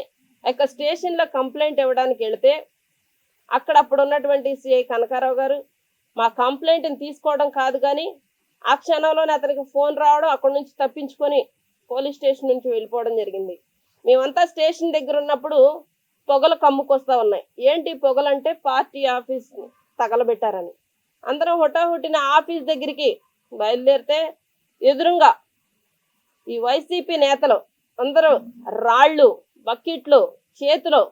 ఒక స్టేషన్లో కంప్లైంట్ ఇవ్వడానికి వెళితే అక్కడ అప్పుడు ఉన్నటువంటి సిఐ కనకారావు గారు మా కంప్లైంట్ని తీసుకోవడం కాదు కానీ ఆ క్షణంలోనే అతనికి ఫోన్ రావడం, అక్కడి నుంచి తప్పించుకొని పోలీస్ స్టేషన్ నుంచి వెళ్ళిపోవడం జరిగింది. మేమంతా స్టేషన్ దగ్గర ఉన్నప్పుడు పొగలు కమ్ముకొస్తా ఉన్నాయి. ఏంటి పొగలంటే పార్టీ ఆఫీస్ తగలబెట్టారని. అందరం హుటాహుటిన ఆఫీస్ దగ్గరికి బయలుదేరితే ఎదురుగా ఈ వైసీపీ నేతలు అందరూ రాళ్ళు, బకెట్లు చేతిలో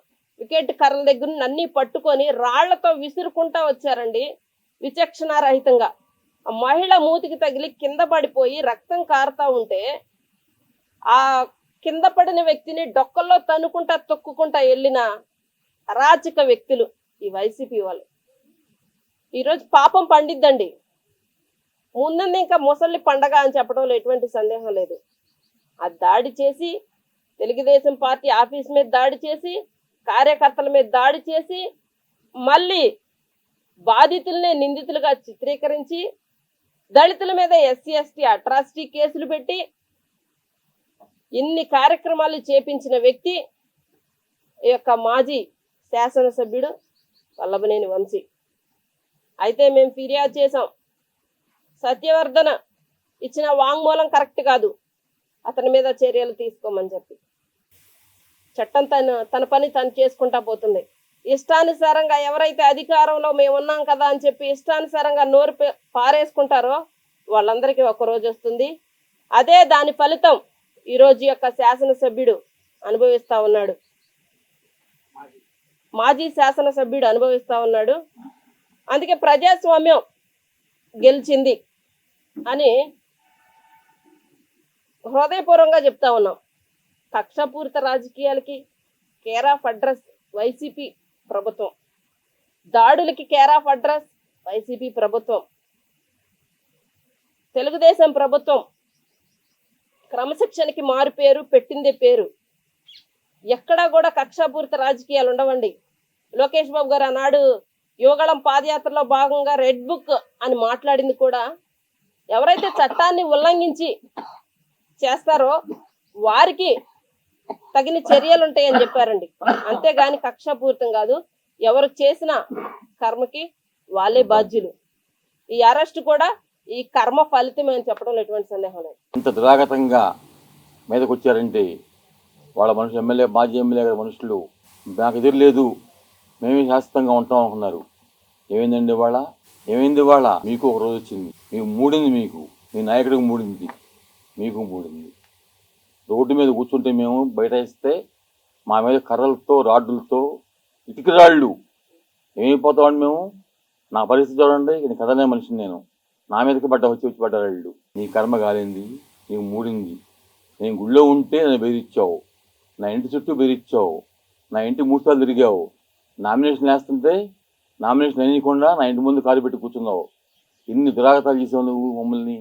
వికెట్ కర్రల దగ్గర అన్నీ పట్టుకొని రాళ్లతో విసురుకుంటా వచ్చారండి విచక్షణారహితంగా. ఆ మహిళ మూతికి తగిలి కింద పడిపోయి రక్తం కారుతా ఉంటే ఆ కింద పడిన వ్యక్తిని డొక్కల్లో తన్నుకుంటా తొక్కుకుంటా వెళ్ళిన అరాచక వ్యక్తులు ఈ వైసీపీ వాళ్ళు. ఈరోజు పాపం పండిద్దండి, ముందుంది ఇంకా ముసలి పండగ అని చెప్పడంలో ఎటువంటి సందేహం లేదు. ఆ దాడి చేసి తెలుగుదేశం పార్టీ ఆఫీస్ మీద దాడి చేసి కార్యకర్తల మీద దాడి చేసి మళ్ళీ బాధితులనే నిందితులుగా చిత్రీకరించి దళితుల మీద ఎస్సీ ఎస్టీ అట్రాసిటీ కేసులు పెట్టి ఇన్ని కార్యక్రమాలు చేపించిన వ్యక్తి ఈ యొక్క మాజీ శాసనసభ్యుడు వల్లభనేని వంశీ. అయితే మేము ఫిర్యాదు చేసాం, సత్యవర్ధన ఇచ్చిన వాంగ్మూలం కరెక్ట్ కాదు, అతని మీద చర్యలు తీసుకోమని చెప్పి. చట్టం తన పని తను చేసుకుంటా పోతుంది. ఇష్టానుసారంగా ఎవరైతే అధికారంలో మేము ఉన్నాం కదా అని చెప్పి ఇష్టానుసారంగా నోరు పారేసుకుంటారో వాళ్ళందరికీ ఒక రోజు వస్తుంది. అదే దాని ఫలితం ఈరోజు యొక్క శాసనసభ్యుడు అనుభవిస్తా ఉన్నాడు, మాజీ శాసనసభ్యుడు అనుభవిస్తా ఉన్నాడు. అందుకే ప్రజాస్వామ్యం గెలిచింది అని హృదయపూర్వకంగా చెప్తా ఉన్నాం. కక్షపూరిత రాజకీయాలకి కేర్ ఆఫ్ అడ్రస్ వైసీపీ ప్రభుత్వం, దాడులకి కేర్ ఆఫ్ అడ్రస్ వైసీపీ ప్రభుత్వం. తెలుగుదేశం ప్రభుత్వం క్రమశిక్షణకి మారు పేరు పెట్టిందే పేరు. ఎక్కడా కూడా కక్షపూరిత రాజకీయాలు ఉండవండి. లోకేష్ బాబు గారు ఆనాడు యువగళం పాదయాత్రలో భాగంగా రెడ్ బుక్ అని మాట్లాడింది కూడా ఎవరైతే చట్టాన్ని ఉల్లంఘించి చేస్తారో వారికి తగిన చర్యలు ఉంటాయని చెప్పారండి. అంతేగాని కక్షపూరితం కాదు. ఎవరు చేసిన కర్మకి వాళ్ళే బాధ్యులు. ఈ అరెస్ట్ కూడా ఈ కర్మ ఫలితమే అని చెప్పడంలో ఎటువంటి సందేహం లేదు. ఇంత దురాగతంగా మీదకి వచ్చారంటే వాళ్ళ మనుషులు ఎమ్మెల్యే మాజీ ఎమ్మెల్యే గారి మనుషులు నాకు ఎదురులేదు, మేమే శాశ్వతంగా ఉంటాం అనుకున్నారు. ఏమైందండి వాళ్ళ? ఏమైంది వాళ్ళ? మీకు ఒక రోజు వచ్చింది, మీకు మూడింది, మీకు మీ నాయకుడికి మూడింది, మీకు మూడింది. రోడ్డు మీద కూర్చుంటే మేము బయట వేస్తే మా మీద కర్రలతో రాడ్డులతో ఇటుక రాళ్ళు ఏమైపోతామండి మేము. నా పరిస్థితి చూడండి, నేను కదలనే మనిషిని, నేను నా మీదకి వచ్చి పడ్డారు వాళ్ళు. నీ కర్మ కాలింది, నీకు మూడింది. నేను గుళ్ళో ఉంటే నన్ను బెదిరించావు, నా ఇంటి చుట్టూ బెదిరించావు, నా ఇంటి 3 సార్లు తిరిగావు. నామినేషన్ వేస్తుంటే నామినేషన్ వేయకుండా నా ఇంటి ముందు కాలు పెట్టి కూర్చున్నావు. ఇన్ని దురాగతాలు చేసావు నువ్వు, మమ్మల్ని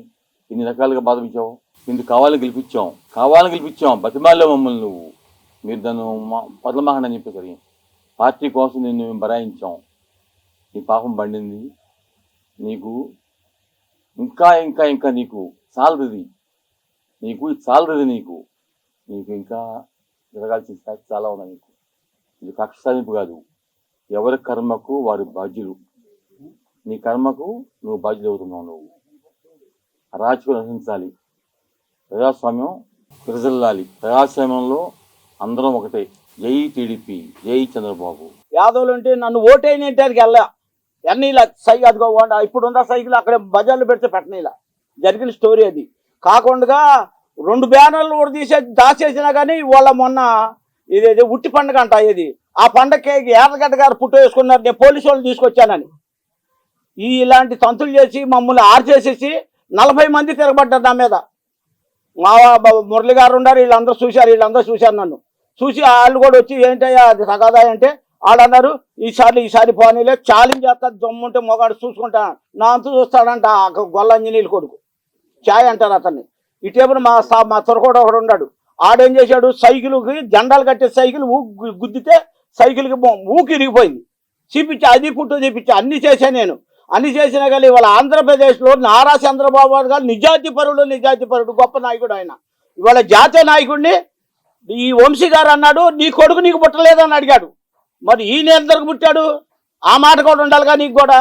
ఇన్ని రకాలుగా బాధించావు. ఇందుకు కావాలని గెలిపించాం, బతిమాల్లో మమ్మల్ని నువ్వు. మీరు దాన్ని పదలమాకండి అని చెప్పేసరి పార్టీ కోసం నిన్ను మేము బరాయించాం. నీ పాపం పండింది, నీకు ఇంకా ఇంకా ఇంకా నీకు చాలదు, నీకు చాలదు, నీకు ఇంకా జరగాల్సిన శాస్త్ర చాలా ఉన్నాయి. నీకు ఇది కక్ష సాధింపు కాదు. ఎవరి కర్మకు వారి బాధ్యులు. నీ కర్మకు నువ్వు బాధ్యులు అవుతున్నావు. నువ్వు అరాచకం నశించాలి, ప్రజాస్వామ్యం విరజల్లాలి. ప్రజాస్వామ్యంలో అందరం ఒకటే. జై టీడీపీ, జై చంద్రబాబు. యాదవులు అంటే నన్ను ఓటైనటానికి వెళ్ళా అన్నీ ఇలా సైకిల్ అదిగో ఇప్పుడున్న సైకిల్ అక్కడ బజార్లో పెడితే పెట్టనీలా జరిగిన స్టోరీ అది. కాకుండా 2 బ్యానర్లు కూడా దాచేసినా కానీ వాళ్ళ మొన్న ఇదేదో ఉట్టి పండుగ అంట, ఇది ఆ పండగకి యాదగడ్డ గారు పుట్టు వేసుకున్నారు. నేను పోలీసు వాళ్ళని తీసుకొచ్చానని ఇలాంటి తంతులు చేసి మమ్మల్ని ఆర్చేసేసి 40 మంది తిరగబడ్డారు నా మీద. మా మురళి గారు ఉన్నారు, వీళ్ళందరూ చూశారు నన్ను. చూసి వాళ్ళు కూడా వచ్చి ఏంటయ్యా అది తగదా అంటే వాళ్ళు అన్నారు, ఈసారి పోనీలే, ఛాలెంజ్ చేస్తారు, దమ్ముంటే మొగాడు చూసుకుంటా నా అంతు చూస్తాడంట. గొల్లంజనీలు కొడుకు ఛాయ్ అంటారు అతన్ని. ఇటేపుడు మా తొరకోడు ఒకడు ఉన్నాడు, ఆడేం చేశాడు, సైకిల్కి జెండాలు కట్టే సైకిల్ గుద్దితే సైకిల్కి ఊకి ఇరిగిపోయింది. చూపించి అది పుట్టు చూపించి అన్ని చేశాను నేను. అన్ని చేసినా కానీ ఇవాళ ఆంధ్రప్రదేశ్లో నారా చంద్రబాబు గారు నిజాయితీ పరుడు గొప్ప నాయకుడు ఆయన. ఇవాళ జాతీయ నాయకుడిని ఈ వంశీ గారు అన్నాడు, నీ కొడుకు నీకు పుట్టలేదని అడిగాడు. మరి ఈయన ఎంతకు పుట్టాడు? ఆ మాట కూడా ఉండాలిగా నీకు కూడా.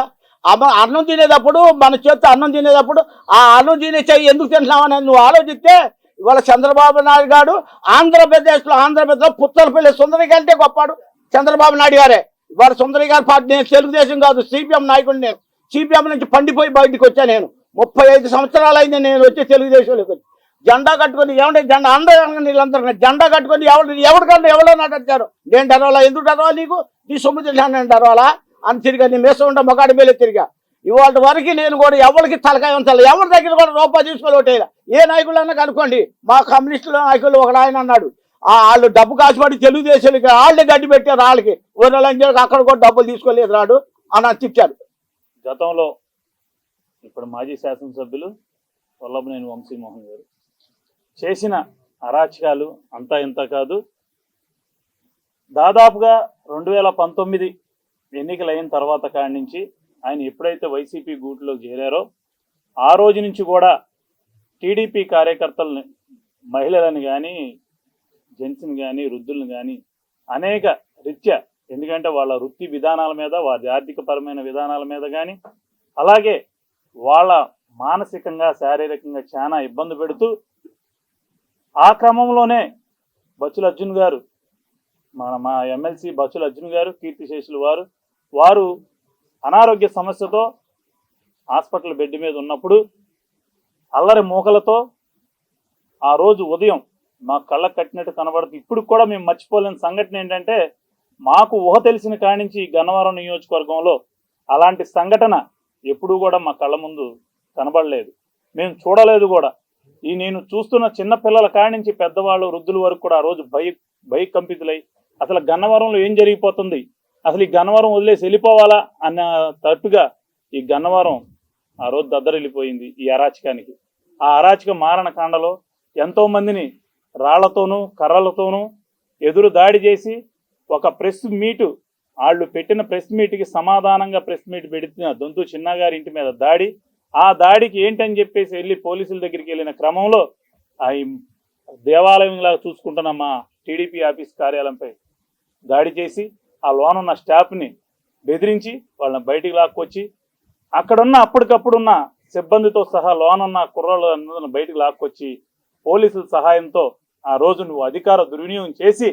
అన్నం తినేటప్పుడు మన చేతి అన్నం తినేటప్పుడు ఆ అన్నం తినే చెయ్యి ఎందుకు తింటున్నామని నువ్వు ఆలోచిస్తే ఇవాళ చంద్రబాబు నాయుడు గారు ఆంధ్రప్రదేశ్లో పుత్తలపల్లి సుందరి కంటే గొప్పాడు చంద్రబాబు నాయుడు గారే. ఇవాళ సుందరి గారి పార్టీ, నేను తెలుగుదేశం కాదు సిపిఎం నాయకుడు. నేను సిపిఎం నుంచి పండిపోయి బయటకు వచ్చా. నేను 35 సంవత్సరాలు అయింది నేను వచ్చి తెలుగుదేశంలోకి వచ్చి. జెండా కట్టుకొని ఏమంటే జెండా అందరూ వీళ్ళందరూ జెండా కట్టుకొని ఎవరికన్నా ఎవరో నటించారు. నేను డరవాలా? ఎందుకు డరవాలా? నీకు నీ సొమ్ము తిన్నాను నేను డరవాలా అని తిరిగా నీ మేసం ఉంటే మొగాడి మేలే తిరిగా. ఇవాళ వరకు నేను కూడా ఎవరికి తలకాయ ఉంచాలి, ఎవరి దగ్గర కూడా రూపాయి తీసుకొని ఓటేయాలి. ఏ నాయకులన్నా కనుక్కోండి. మా కమ్యూనిస్టుల నాయకులు ఒకడు ఆయన అన్నాడు, వాళ్ళు డబ్బు కాసుపడి తెలుగుదేశానికి వాళ్ళే గడ్డి పెట్టారు. వాళ్ళకి ఊళ్ళకి అక్కడ కూడా డబ్బులు తీసుకోలేదు రాడు అని చెప్పారు. గతంలో ఇప్పుడు మాజీ శాసనసభ్యులు వల్లభనేని వంశీమోహన్ గారు చేసిన అరాచకాలు అంతా ఇంత కాదు. దాదాపుగా 2019 ఎన్నికలు అయిన తర్వాత కాడి నుంచి ఆయన ఎప్పుడైతే వైసీపీ గూట్లో చేరారో ఆ రోజు నుంచి కూడా టీడీపీ కార్యకర్తలని, మహిళలను కానీ, జెంట్స్ని కానీ, వృద్ధులను కానీ అనేక రీత్యా, ఎందుకంటే వాళ్ళ వృత్తి విధానాల మీద, వారి ఆర్థికపరమైన విధానాల మీద కానీ, అలాగే వాళ్ళ మానసికంగా, శారీరకంగా చాలా ఇబ్బంది పెడుతూ ఆ క్రమంలోనే బచ్చుల అర్జున్ గారు, మా ఎమ్మెల్సీ బచ్చుల అర్జున్ గారు, కీర్తిశేషులు వారు అనారోగ్య సమస్యతో హాస్పిటల్ బెడ్ మీద ఉన్నప్పుడు అల్లరి మూకలతో ఆ రోజు ఉదయం మా కళ్ళకు కట్టినట్టు కనబడుతుంది. ఇప్పుడు కూడా మేము మర్చిపోలేని సంఘటన ఏంటంటే, మాకు ఊహ తెలిసిన కాడి నుంచి గన్నవరం నియోజకవర్గంలో అలాంటి సంఘటన ఎప్పుడూ కూడా మా కళ్ళ ముందు కనబడలేదు, మేము చూడలేదు కూడా. నేను చూస్తున్న చిన్న పిల్లల కాడి నుంచి పెద్దవాళ్ళు, వృద్ధుల వరకు కూడా ఆ రోజు భయకంపితులై అసలు గన్నవరంలో ఏం జరిగిపోతుంది, అసలు ఈ గన్నవరం వదిలేసి వెళ్ళిపోవాలా అన్న తట్టుగా ఈ గన్నవరం ఆ రోజు దద్దరిల్లిపోయింది ఈ అరాచకానికి. ఆ అరాచక మారణకాండలో ఎంతోమందిని రాళ్లతోనూ కర్రలతోనూ ఎదురు దాడి చేసి ఒక ప్రెస్ మీటు వాళ్ళు పెట్టిన ప్రెస్ మీట్కి సమాధానంగా ప్రెస్ మీట్ పెడుతున్న దొంతు చిన్నగారి ఇంటి మీద దాడి, ఆ దాడికి ఏంటని చెప్పేసి వెళ్ళి పోలీసుల దగ్గరికి వెళ్ళిన క్రమంలో ఆ దేవాలయంలాగా చూసుకుంటున్న మా టీడీపీ ఆఫీస్ కార్యాలయంపై దాడి చేసి ఆ లోనున్న స్టాఫ్ని బెదిరించి వాళ్ళని బయటికి లాక్కొచ్చి అక్కడున్న అప్పటికప్పుడున్న సిబ్బందితో సహా లోనున్న కుర్రాళ్ళందరిని బయటికి లాక్కొచ్చి పోలీసుల సహాయంతో ఆ రోజు నువ్వు అధికార దుర్వినియోగం చేసి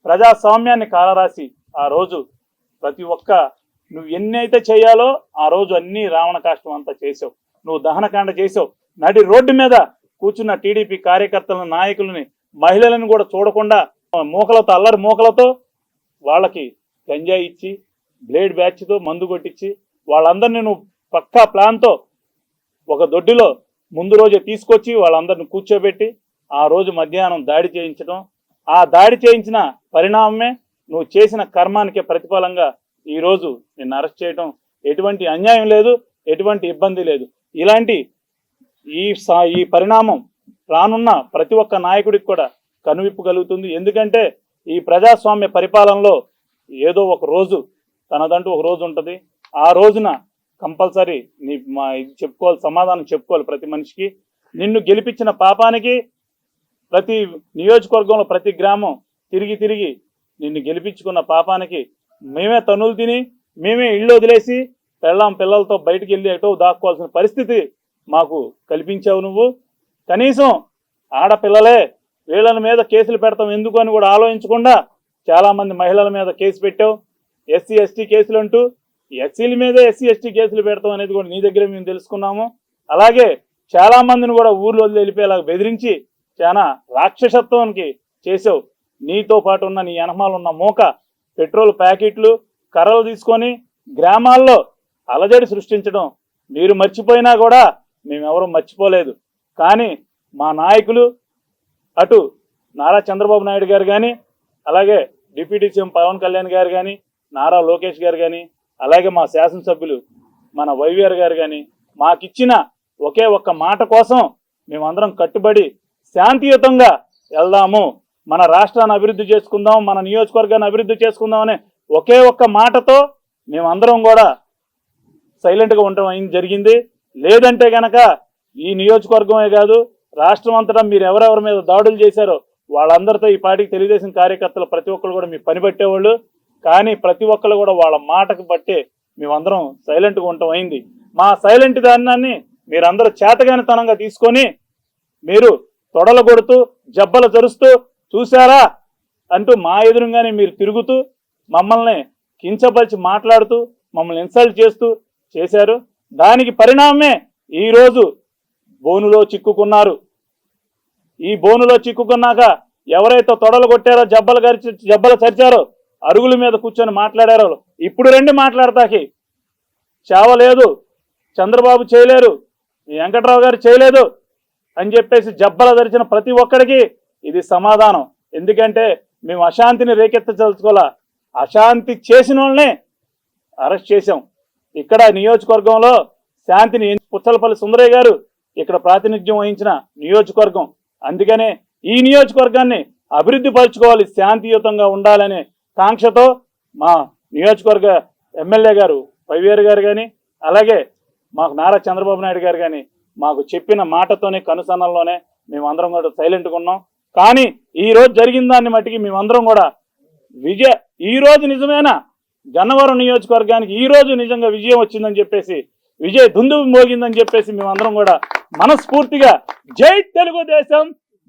ప్రజాస్వామ్యాన్ని కాలరాసి ఆ రోజు ప్రతి ఒక్క నువ్వు ఎన్నైతే చేయాలో ఆ రోజు అన్ని రావణ కాష్టం అంతా చేసావు. నువ్వు దహనకాండ చేసావు. నడి రోడ్డు మీద కూర్చున్న టీడీపీ కార్యకర్తలను, నాయకులని, మహిళలను కూడా చూడకుండా మూకలతో, అల్లరి మూకలతో వాళ్ళకి గంజాయి ఇచ్చి, బ్లేడ్ బ్యాచ్తో మందు కొట్టించి వాళ్ళందరినీ నువ్వు పక్కా ప్లాన్తో ఒక దొడ్డిలో ముందు రోజే తీసుకొచ్చి వాళ్ళందరిని కూర్చోబెట్టి ఆ రోజు మధ్యాహ్నం దాడి చేయించడం, ఆ దాడి చేయించిన పరిణామమే నువ్వు చేసిన కర్మానికే ప్రతిఫలంగా ఈరోజు నిన్ను అరెస్ట్ చేయడం. ఎటువంటి అన్యాయం లేదు, ఎటువంటి ఇబ్బంది లేదు. ఇలాంటి ఈ పరిణామం రానున్న ప్రతి ఒక్క నాయకుడికి కూడా కనువిప్పు కలుగుతుంది. ఎందుకంటే ఈ ప్రజాస్వామ్య పరిపాలనలో ఏదో ఒక రోజు తనదంటూ ఒక రోజు ఉంటుంది. ఆ రోజున కంపల్సరీ ఇది చెప్పుకోవాలి, సమాధానం చెప్పుకోవాలి ప్రతి మనిషికి. నిన్ను గెలిపించిన పాపానికి ప్రతి నియోజకవర్గంలో ప్రతి గ్రామం తిరిగి తిరిగి నిన్ను గెలిపించుకున్న పాపానికి మేమే తన్నులు తిని, మేమే ఇళ్ళు వదిలేసి పిల్లలతో బయటికి వెళ్ళి ఎటో దాక్కోవాల్సిన పరిస్థితి మాకు కల్పించావు నువ్వు. కనీసం ఆడపిల్లలే వీళ్ళ మీద కేసులు పెడతాం ఎందుకు అని కూడా ఆలోచించకుండా చాలామంది మహిళల మీద కేసు పెట్టావు. ఎస్సీ ఎస్టీ కేసులు అంటూ ఎస్సీల మీద ఎస్సీ ఎస్టీ కేసులు పెడతాం అనేది కూడా నీ దగ్గర మేము తెలుసుకున్నాము. అలాగే చాలా మందిని కూడా ఊర్లో వెళ్ళిపోయేలాగా బెదిరించి చాలా రాక్షసత్వానికి చేసావు. నీతో పాటు ఉన్న నీ వెనకమాల ఉన్న మూక పెట్రోల్ ప్యాకెట్లు, కర్రలు తీసుకొని గ్రామాల్లో అలజడి సృష్టించడం మీరు మర్చిపోయినా కూడా మేమెవరూ మర్చిపోలేదు. కానీ మా నాయకులు అటు నారా చంద్రబాబు నాయుడు గారు కానీ, అలాగే డిప్యూటీ సీఎం పవన్ కళ్యాణ్ గారు కానీ, నారా లోకేష్ గారు కానీ, అలాగే మా శాసనసభ్యులు మన వైవిఆర్ గారు కానీ మాకిచ్చిన ఒకే ఒక్క మాట కోసం మేమందరం కట్టుబడి శాంతియుతంగా వెళ్దాము, మన రాష్ట్రాన్ని అభివృద్ధి చేసుకుందాం, మన నియోజకవర్గాన్ని అభివృద్ధి చేసుకుందాం అనే ఒకే ఒక్క మాటతో మేమందరం కూడా సైలెంట్గా ఉండటం జరిగింది. లేదంటే కనుక ఈ నియోజకవర్గమే కాదు రాష్ట్రం అంతటా మీరు ఎవరెవరి మీద దాడులు చేశారో వాళ్ళందరితో ఈ పార్టీకి తెలుగుదేశం కార్యకర్తలు ప్రతి ఒక్కరు కూడా మీ పని పట్టేవాళ్ళు. కానీ ప్రతి ఒక్కరు కూడా వాళ్ళ మాటకు బట్టే మేమందరం సైలెంట్గా ఉండటం అయింది. మా సైలెంట్ దాన్ని మీరందరూ చేతగానితనంగా తీసుకొని మీరు తొడలు కొడుతూ జబ్బలు జరుస్తూ చూశారా అంటూ మా ఎదురుగానే మీరు తిరుగుతూ మమ్మల్ని కించపరిచి మాట్లాడుతూ మమ్మల్ని ఇన్సల్ట్ చేస్తూ చేశారు. దానికి పరిణామమే ఈరోజు బోనులో చిక్కుకున్నారు. ఈ బోనులో చిక్కుకున్నాక ఎవరైతే తొడలు కొట్టారో, జబ్బలు చరిచారో, అరుగుల మీద కూర్చొని మాట్లాడారో ఇప్పుడు రండి మాట్లాడతాకి. చావలేదు, చంద్రబాబు చేయలేరు, వెంకట్రావు గారు చేయలేదు అని చెప్పేసి జబ్బల ధరిచిన ప్రతి ఒక్కడికి ఇది సమాధానం. ఎందుకంటే మేము అశాంతిని రేకెత్తదలుచుకోవాలా, అశాంతి చేసిన వాళ్ళనే అరెస్ట్ చేశాం. ఇక్కడ నియోజకవర్గంలో శాంతిని పుచ్చలపల్లి సుందరయ్య గారు ఇక్కడ ప్రాతినిధ్యం వహించిన నియోజకవర్గం. అందుకనే ఈ నియోజకవర్గాన్ని అభివృద్ధి పరచుకోవాలి, శాంతియుతంగా ఉండాలనే కాంక్షతో మా నియోజకవర్గ ఎమ్మెల్యే గారు వైవిఆర్ గారు కానీ, అలాగే మాకు నారా చంద్రబాబు నాయుడు గారు కానీ మాకు చెప్పిన మాటతోనే కనుసన్నల్లోనే మేమందరం కూడా సైలెంట్గా ఉన్నాం. కానీ ఈ రోజు జరిగిన దాన్ని మట్టికి మేమందరం కూడా ఈ రోజు నిజమేనా గన్నవరం నియోజకవర్గానికి ఈ రోజు నిజంగా విజయం వచ్చిందని చెప్పేసి, విజయ దుందుబి మోగిందని చెప్పేసి మేమందరం కూడా మనస్ఫూర్తిగా జై తెలుగుదేశం,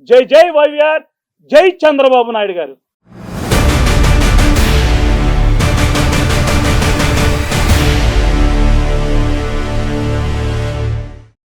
జై జై వైవిఆర్, జై చంద్రబాబు నాయుడు గారు.